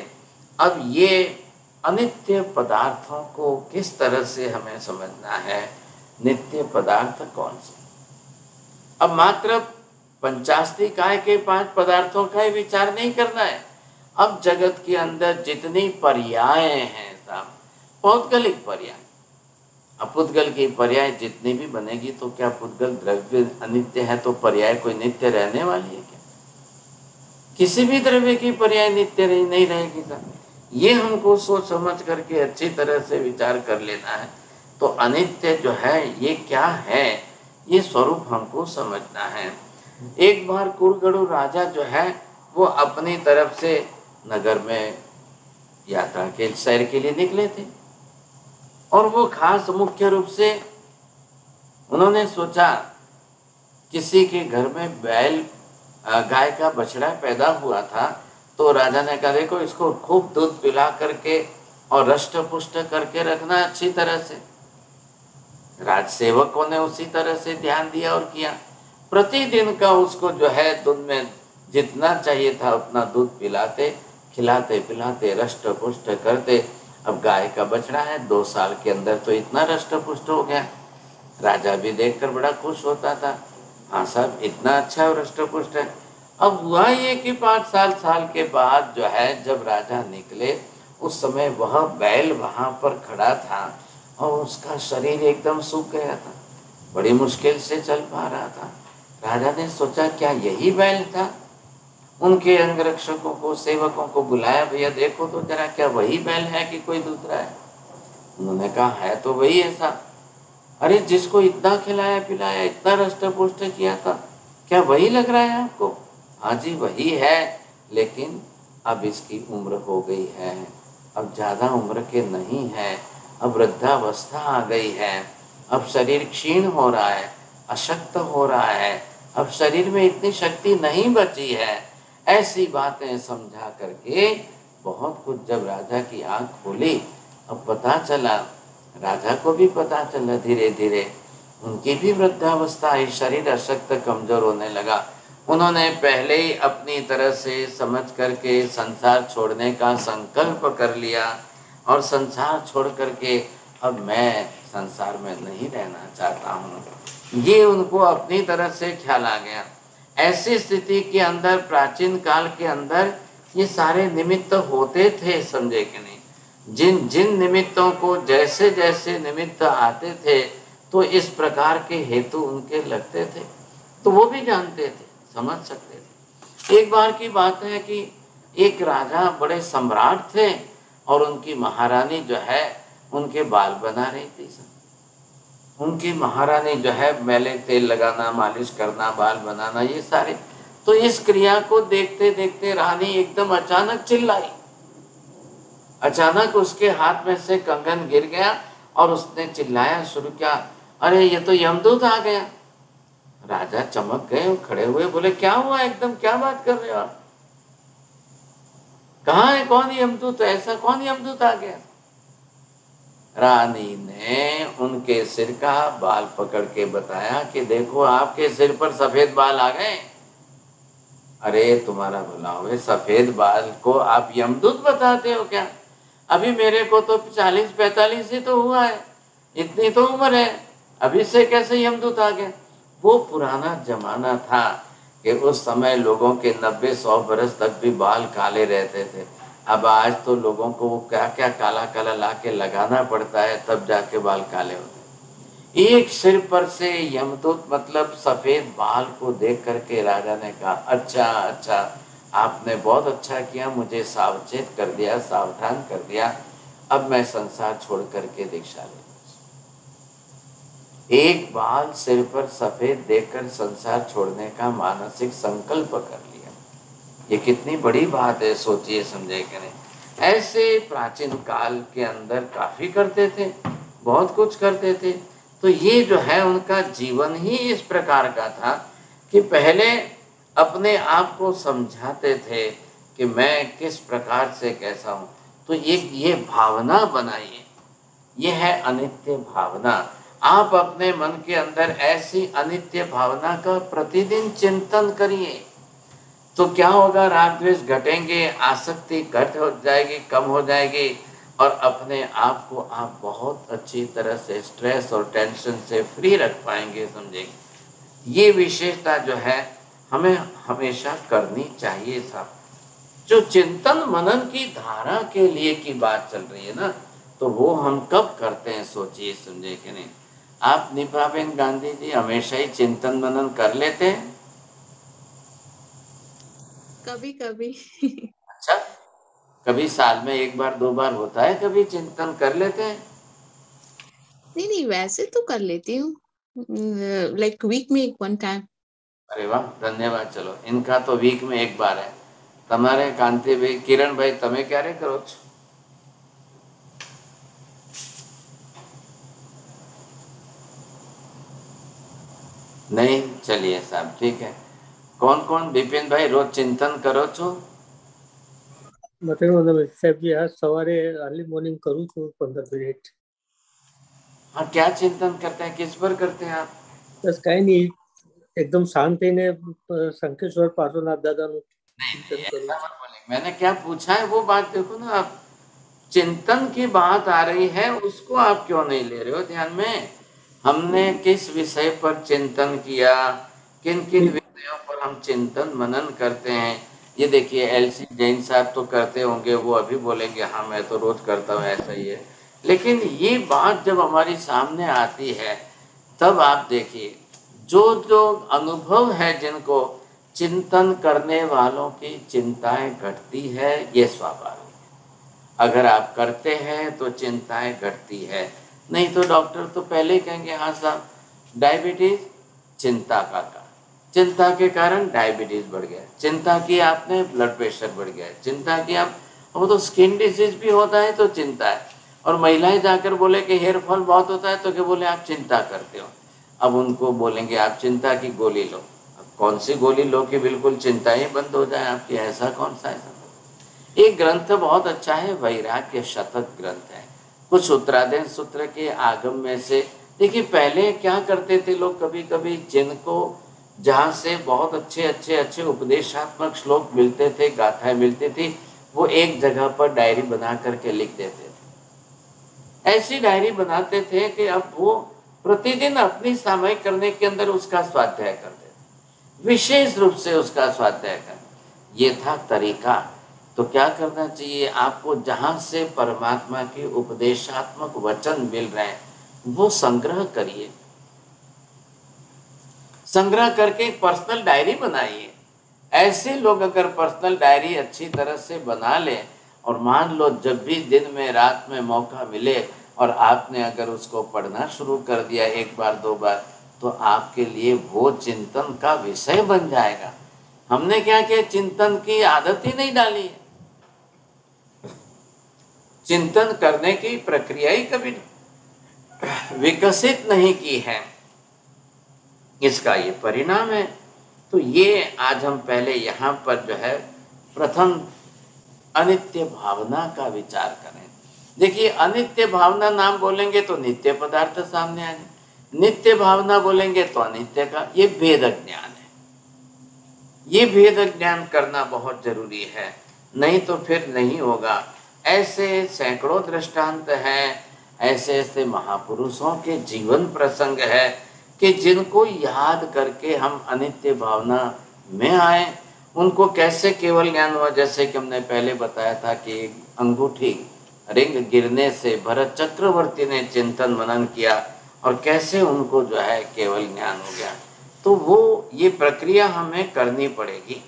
अब ये अनित्य पदार्थों को किस तरह से हमें समझना है, नित्य पदार्थ कौन से? अब मात्र पंचास्तिकाय के 5 पदार्थों का ही विचार नहीं करना है। अब जगत के अंदर जितनी पर्याय हैं साहब, पौद्गलिक पर्याय, अब पुद्गल की पर्याय जितनी भी बनेगी तो क्या पुद्गल द्रव्य अनित्य है तो पर्याय कोई नित्य रहने वाली है क्या? किसी भी द्रव्य की पर्याय नित्य नहीं रहेगी साहब। ये हमको सोच समझ करके अच्छी तरह से विचार कर लेना है। तो अनित्य जो है ये क्या है, ये स्वरूप हमको समझना है। एक बार कुरगड़ू राजा जो है वो अपनी तरफ से नगर में यात्रा के सैर के लिए निकले थे, और वो खास मुख्य रूप से उन्होंने सोचा किसी के घर में बैल गाय का बछड़ा पैदा हुआ था, तो राजा ने कहा देखो इसको खूब दूध पिला करके और रष्ट पुष्ट करके रखना अच्छी तरह से। राज सेवकों ने उसी तरह से ध्यान दिया और किया। प्रतिदिन का उसको जो है दूध में जितना चाहिए था उतना दूध पिलाते, खिलाते पिलाते रष्ट पुष्ट करते। अब गाय का बछड़ा है, 2 साल के अंदर तो इतना रष्ट पुष्ट हो गया। राजा भी देखकर बड़ा खुश होता था, हाँ साहब इतना अच्छा रष्ट पुष्ट है। अब हुआ ये कि 5 साल के बाद जो है जब राजा निकले, उस समय वह बैल वहाँ पर खड़ा था और उसका शरीर एकदम सूख गया था, बड़ी मुश्किल से चल पा रहा था। राजा ने सोचा क्या यही बैल था? उनके अंगरक्षकों को, सेवकों को बुलाया, भैया देखो तो जरा क्या वही बैल है कि कोई दूसरा है? उन्होंने कहा है तो वही ऐसा। अरे जिसको इतना खिलाया पिलाया, इतना रष्ट पुष्ट किया था, क्या वही लग रहा है आपको? हाँ जी वही है, लेकिन अब इसकी उम्र हो गई है, अब ज़्यादा उम्र के नहीं है, अब वृद्धावस्था आ गई है, अब शरीर क्षीण हो रहा है, अशक्त हो रहा है, अब शरीर में इतनी शक्ति नहीं बची है। ऐसी बातें समझा करके बहुत कुछ जब राजा की आंख खोली, अब पता चला, राजा को भी पता चला धीरे धीरे, उनकी भी वृद्धावस्था आई, शरीर अशक्त कमजोर होने लगा। उन्होंने पहले ही अपनी तरह से समझ करके संसार छोड़ने का संकल्प कर लिया, और संसार छोड़ करके अब मैं संसार में नहीं रहना चाहता हूँ, ये उनको अपनी तरह से ख्याल आ गया। ऐसी स्थिति के अंदर प्राचीन काल के अंदर ये सारे निमित्त होते थे, समझे कि नहीं? जिन जिन निमित्तों को जैसे जैसे निमित्त आते थे तो इस प्रकार के हेतु उनके लगते थे, तो वो भी जानते थे, समझ सकते थे। एक बार की बात है कि एक राजा बड़े सम्राट थे और उनकी महारानी जो है उनके बाल बना रही थी। उनकी महारानी जो है मैले तेल लगाना, मालिश करना, बाल बनाना, ये सारे, तो इस क्रिया को देखते देखते रानी एकदम अचानक चिल्लाई। अचानक उसके हाथ में से कंगन गिर गया और उसने चिल्लाया शुरू किया, अरे ये तो यमदूत आ गया। राजा चमक गए, खड़े हुए, बोले क्या हुआ, एकदम क्या बात कर रहे हो आप? कहाँ है, कौन यमदूत? ऐसा कौन यमदूत आ गया? रानी ने उनके सिर का बाल पकड़ के बताया कि देखो आपके सिर पर सफेद बाल आ गए। अरे तुम्हारा भला हुए, सफेद बाल को आप यमदूत बताते हो क्या? अभी मेरे को तो 40-45 ही तो हुआ है, इतनी तो उम्र है, अभी से कैसे यमदूत आ गया? वो पुराना जमाना था कि उस समय लोगों के 90-100 बरस तक भी बाल काले रहते थे। अब आज तो लोगों को वो क्या क्या काला काला ला के लगाना पड़ता है, तब जाके बाल काले होते हैं। एक सिर पर से यमदूत मतलब सफेद बाल को देख करके राजा ने कहा, अच्छा अच्छा, आपने बहुत अच्छा किया, मुझे सावचेत कर दिया, सावधान कर दिया, अब मैं संसार छोड़ करके दीक्षा ले। एक बाल सिर पर सफेद देखकर संसार छोड़ने का मानसिक संकल्प कर लिया। ये कितनी बड़ी बात है, सोचिए समझे कि नहीं। ऐसे प्राचीन काल के अंदर काफी करते थे, बहुत कुछ करते थे। तो ये जो है उनका जीवन ही इस प्रकार का था कि पहले अपने आप को समझाते थे कि मैं किस प्रकार से कैसा हूँ। तो ये भावना बनाइए, ये है अनित्य भावना। आप अपने मन के अंदर ऐसी अनित्य भावना का प्रतिदिन चिंतन करिए, तो क्या होगा, राग द्वेष घटेंगे, आसक्ति घट हो जाएगी, कम हो जाएगी, और अपने आप को आप बहुत अच्छी तरह से स्ट्रेस और टेंशन से फ्री रख पाएंगे, समझे। ये विशेषता जो है हमें हमेशा करनी चाहिए साहब। जो चिंतन मनन की धारा के लिए की बात चल रही है ना, तो वो हम कब करते हैं, सोचिए समझे कि नहीं। आप निभाबेन गांधी जी हमेशा ही चिंतन मनन कर लेते हैं? कभी कभी। अच्छा, कभी साल में 1 बार 2 बार होता है, कभी चिंतन कर लेते हैं? नहीं नहीं, वैसे तो कर लेती हूँ, लाइक वीक में 1 टाइम। अरे वाह, धन्यवाद। चलो, इनका तो वीक में 1 बार है। તમારે કાંતિભાઈ, કિરણભાઈ, તમે ક્યારે કરો છો? नहीं, चलिए साहब, ठीक है। कौन कौन, विपिन भाई, रोज चिंतन करो છો? સાહેબજી આજ સવારે अर्ली मॉर्निंग करूँ છું 15 મિનિટ। हाँ, क्या चिंतन करते हैं, किस पर करते हैं आप? બસ કઈ નહીં, એકદમ શાંત થઈને શંકેશ્વર પાર્શ્વનાથ દાદાનું नहीं चिंतन नहीं, करूँ ऐसा છું। मत बोले। मैंने क्या पूछा है वो बात देखो ना आप। चिंतन की बात आ रही है, उसको आप क्यों नहीं ले रहे हो ध्यान में। हमने किस विषय पर चिंतन किया, किन किन विषयों पर हम चिंतन मनन करते हैं, ये देखिए। एलसी जैन साहब तो करते होंगे, वो अभी बोलेंगे हाँ मैं तो रोज करता हूँ, ऐसा ही है। लेकिन ये बात जब हमारी सामने आती है, तब आप देखिए, जो जो अनुभव है, जिनको चिंतन करने वालों की चिंताएं घटती है, ये स्वाभाविक। अगर आप करते हैं तो चिंताएं घटती है, नहीं तो डॉक्टर तो पहले ही कहेंगे हाँ साहब, डायबिटीज चिंता का कारण, चिंता के कारण डायबिटीज बढ़ गया, चिंता की आपने ब्लड प्रेशर बढ़ गया, चिंता की आप, वो तो स्किन डिजीज भी होता है तो चिंता है। और महिलाएं जाकर बोले कि हेयर फॉल बहुत होता है, तो क्या बोले आप चिंता करते हो। अब उनको बोलेंगे आप चिंता की गोली लो। अब कौन सी गोली लो कि बिल्कुल चिंता ही बंद हो जाए आपकी, ऐसा कौन सा ऐसा। एक ग्रंथ बहुत अच्छा है, वैराग्य शतक ग्रंथ है, कुछ उत्तराधीन सूत्र के आगम में से। देखिए, पहले क्या करते थे लोग, कभी कभी जिनको जहाँ से बहुत अच्छे अच्छे अच्छे उपदेशात्मक श्लोक मिलते थे, गाथाएं मिलती थी, वो एक जगह पर डायरी बना करके लिख देते थे। ऐसी डायरी बनाते थे कि अब वो प्रतिदिन अपनी सामयिक करने के अंदर उसका स्वाध्याय करते थे, विशेष रूप से उसका स्वाध्याय करना, ये था तरीका। तो क्या करना चाहिए आपको, जहाँ से परमात्मा के उपदेशात्मक वचन मिल रहे हैं, वो संग्रह करिए। संग्रह करके एक पर्सनल डायरी बनाइए। ऐसे लोग अगर पर्सनल डायरी अच्छी तरह से बना लें, और मान लो जब भी दिन में रात में मौका मिले और आपने अगर उसको पढ़ना शुरू कर दिया 1 बार 2 बार, तो आपके लिए वो चिंतन का विषय बन जाएगा। हमने क्या किया, चिंतन की आदत ही नहीं डाली है, चिंतन करने की प्रक्रिया ही कभी विकसित नहीं की है, इसका ये परिणाम है। तो ये आज हम पहले यहाँ पर जो है प्रथम अनित्य भावना का विचार करें। देखिए, अनित्य भावना नाम बोलेंगे तो नित्य पदार्थ सामने आ जाए, नित्य भावना बोलेंगे तो अनित्य का, ये भेद ज्ञान है। ये भेद ज्ञान करना बहुत जरूरी है, नहीं तो फिर नहीं होगा। ऐसे सैकड़ों दृष्टांत हैं, ऐसे ऐसे महापुरुषों के जीवन प्रसंग है कि जिनको याद करके हम अनित्य भावना में आए, उनको कैसे केवल ज्ञान हुआ? जैसे कि हमने पहले बताया था कि अंगूठी रिंग गिरने से भरत चक्रवर्ती ने चिंतन मनन किया और कैसे उनको जो है केवल ज्ञान हो गया। तो वो ये प्रक्रिया हमें करनी पड़ेगी।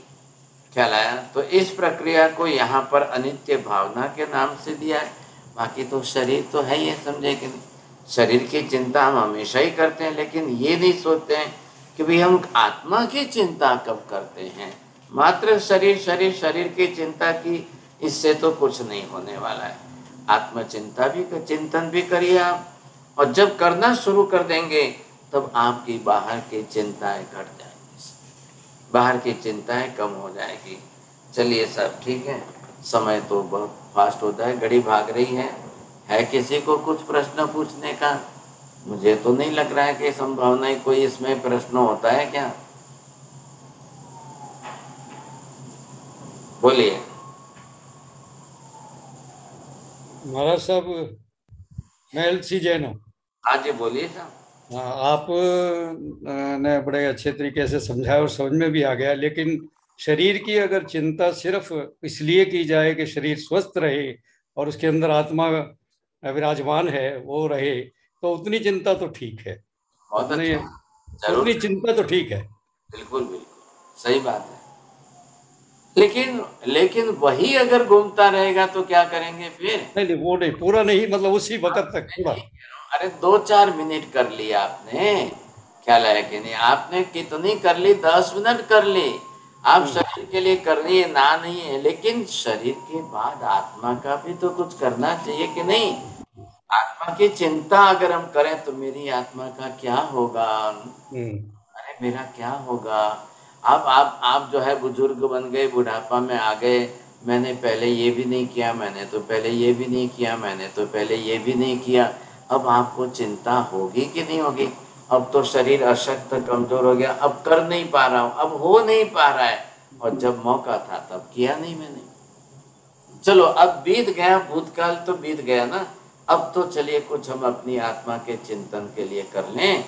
ख्याल आया? तो इस प्रक्रिया को यहाँ पर अनित्य भावना के नाम से दिया है। बाकी तो शरीर तो है ही, समझे कि नहीं? शरीर की चिंता हम हमेशा ही करते हैं, लेकिन ये नहीं सोचते हैं कि भाई हम आत्मा की चिंता कब करते हैं। मात्र शरीर शरीर शरीर की चिंता की, इससे तो कुछ नहीं होने वाला है। आत्मचिंता भी चिंतन भी करिए आप, और जब करना शुरू कर देंगे तब आपकी बाहर की चिंताएं घट जाएंगी, बाहर की चिंताएं कम हो जाएगी। चलिए सब ठीक है, समय तो बहुत फास्ट होता है, घड़ी भाग रही है किसी को कुछ प्रश्न पूछने का? मुझे तो नहीं लग रहा है कि संभावना ही कोई इसमें प्रश्न होता है क्या? बोलिए। महाराज साहब, मैं एलसी जैन हूँ। हाँ जी, बोलिए साहब। हाँ, आप ने बड़े अच्छे तरीके से समझाया और समझ में भी आ गया। लेकिन शरीर की अगर चिंता सिर्फ इसलिए की जाए कि शरीर स्वस्थ रहे और उसके अंदर आत्मा विराजमान है वो रहे, तो उतनी चिंता तो ठीक है, बहुत उतनी अच्छा, जरूर, उतनी चिंता तो ठीक है। बिल्कुल बिल्कुल सही बात है। लेकिन लेकिन वही अगर घूमता रहेगा तो क्या करेंगे फिर? नहीं नहीं, वो नहीं, पूरा नहीं, मतलब उसी वक्त तक पूरा। अरे 2-4 मिनट कर लिया आपने, क्या है कि नहीं? आपने कितनी कर ली? 10 मिनट कर ली। आप शरीर के लिए कर रही है ना, नहीं है, लेकिन शरीर के बाद आत्मा का भी तो कुछ करना चाहिए कि नहीं? आत्मा की चिंता अगर हम करें तो मेरी आत्मा का क्या होगा, अरे मेरा क्या होगा? आप जो है बुजुर्ग बन गए, बुढ़ापा में आ गए, मैंने पहले ये भी नहीं किया, मैंने तो पहले ये भी नहीं किया, मैंने तो पहले ये भी नहीं किया। अब आपको चिंता होगी कि नहीं होगी? अब तो शरीर अशक्त कमजोर हो गया, अब कर नहीं पा रहा हूँ, अब हो नहीं पा रहा है, और जब मौका था तब किया नहीं मैंने। चलो अब बीत गया, भूतकाल तो बीत गया ना, अब तो चलिए कुछ हम अपनी आत्मा के चिंतन के लिए कर लें,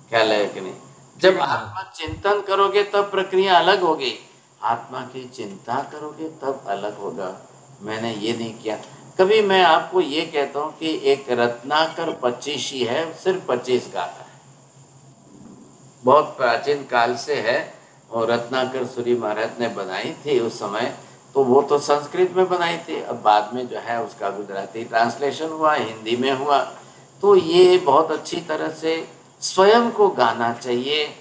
क्या लगे कि नहीं? जब आत्मा चिंतन करोगे तब प्रक्रिया अलग होगी, आत्मा की चिंता करोगे तब अलग होगा। मैंने ये नहीं किया। कभी मैं आपको ये कहता हूँ कि एक रत्नाकर 25 है, सिर्फ 25 गाता है, बहुत प्राचीन काल से है, और रत्नाकर सूरी महाराज ने बनाई थी उस समय, तो वो तो संस्कृत में बनाई थी, अब बाद में जो है उसका गुजराती ट्रांसलेशन हुआ, हिंदी में हुआ। तो ये बहुत अच्छी तरह से स्वयं को गाना चाहिए,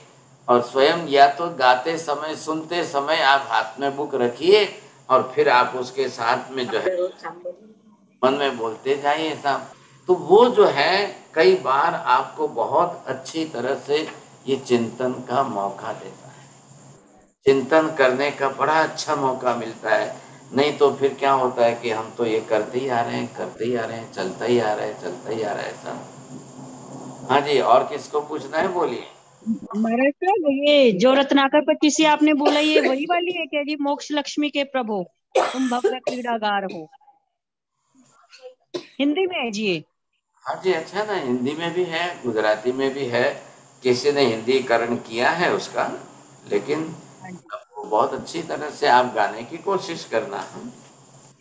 और स्वयं या तो गाते समय, सुनते समय आप हाथ में बुक रखिए और फिर आप उसके साथ में जो है मन में बोलते जाइए साहब। तो वो जो है कई बार आपको बहुत अच्छी तरह से ये चिंतन का मौका देता है, चिंतन करने का बड़ा अच्छा मौका मिलता है। नहीं तो फिर क्या होता है कि हम तो ये करते ही आ रहे हैं, करते ही आ रहे हैं, चलता ही आ रहा है, चलता ही आ रहा है साहब। हाँ जी, और किसको पूछना है? बोलिए। महाराज साहब, ये जो रत्नाकर 25 आपने बोला, ये वही वाली है क्या जी? मोक्ष लक्ष्मी के प्रभु तुम भव्य क्रीडागार हो, हिंदी में है जी ये? हाँ जी, अच्छा ना, हिंदी में भी है, गुजराती में भी है, किसी ने हिंदीकरण किया है उसका, लेकिन वो बहुत अच्छी तरह से आप गाने की कोशिश करना।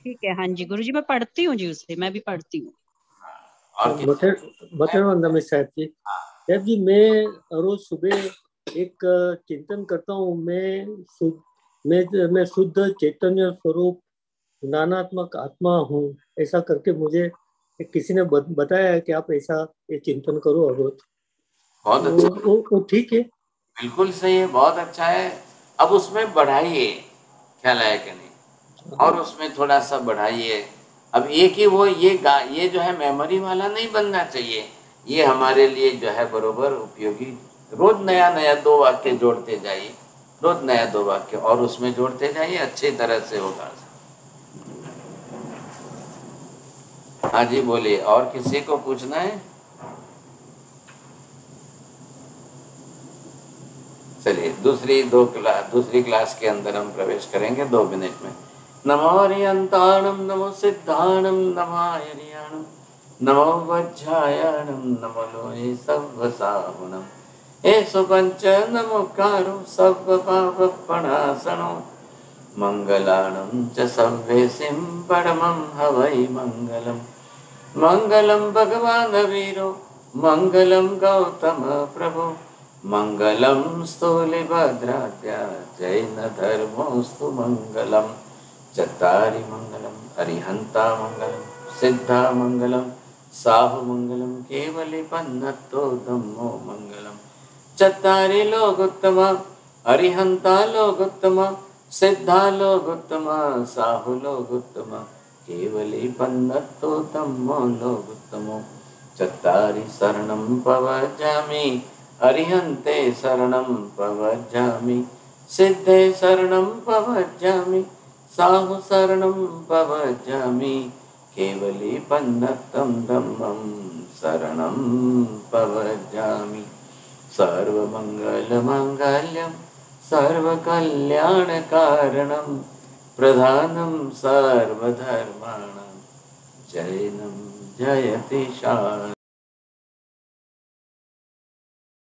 ठीक है, हाँ जी गुरु जी, मैं पढ़ती हूँ जी, उससे मैं भी पढ़ती हूँ। और बथेरवन साहब जी, साहब जी, मैं रोज सुबह एक चिंतन करता हूँ। मैं शुद्ध चैतन्य स्वरूप नानात्मक आत्मा हूँ, ऐसा करके मुझे किसी ने बताया है कि आप ऐसा ये चिंतन करो। अब बहुत अच्छा, वो ठीक है, बिल्कुल सही है, बहुत अच्छा है। अब उसमें बढ़ाइए, ख्याल है कि नहीं? और उसमें थोड़ा सा बढ़ाइए। अब एक ही वो ये जो है मेमोरी वाला नहीं बनना चाहिए, ये हमारे लिए जो है बरोबर उपयोगी। रोज नया नया 2 वाक्य जोड़ते जाइए, रोज नया 2 वाक्य और उसमें जोड़ते जाइए, अच्छी तरह से होगा। हाँ जी, बोलिए, और किसी को पूछना है? चलिए दूसरी क्लास के अंदर हम प्रवेश करेंगे 2 मिनट में। नमो हरियंताणम, नमो सिद्धाणम, नमो हरियाणम, नमो वज्रायणम, नमो लोहे सर्वसाहुणम, एषु पञ्चनमुखारो सर्वपापप्रणाशनो मङ्गलानं च सर्वेसिं परमं हवै मङ्गलम् मङ्गलं भगवान् वीरो मङ्गलं गौतम प्रभो मङ्गलं स्थूलिभद्राद्य जैनधर्मोऽस्तु मङ्गलम् चत्तारि मङ्गलम् अरिहन्ता मङ्गलं सिद्धा मङ्गलं साहुमङ्गलं केवलिपन्नतो धम्मो मङ्गलम् चत्तारि लोकोत्तम अरिहन्ता लोकोत्तम सिद्धा लोकोत्तम साहु लोकोत्तम केवलिपन्नतो धम्मो लोकोत्तमो चत्तारि शरणं प्रव्रजामि अरिहन्ते शरणं प्रव्रजामि सिद्धे शरणं प्रव्रजामि साहु शरणं प्रव्रजामि केवलिपन्नतं धम्मं शरणं प्रव्रजामि सर्वमङ्गलमाङ्गल्यं सर्वकल्याणकारणं प्रधानं सर्वधर्माणां जैनं जयति शान्तिः।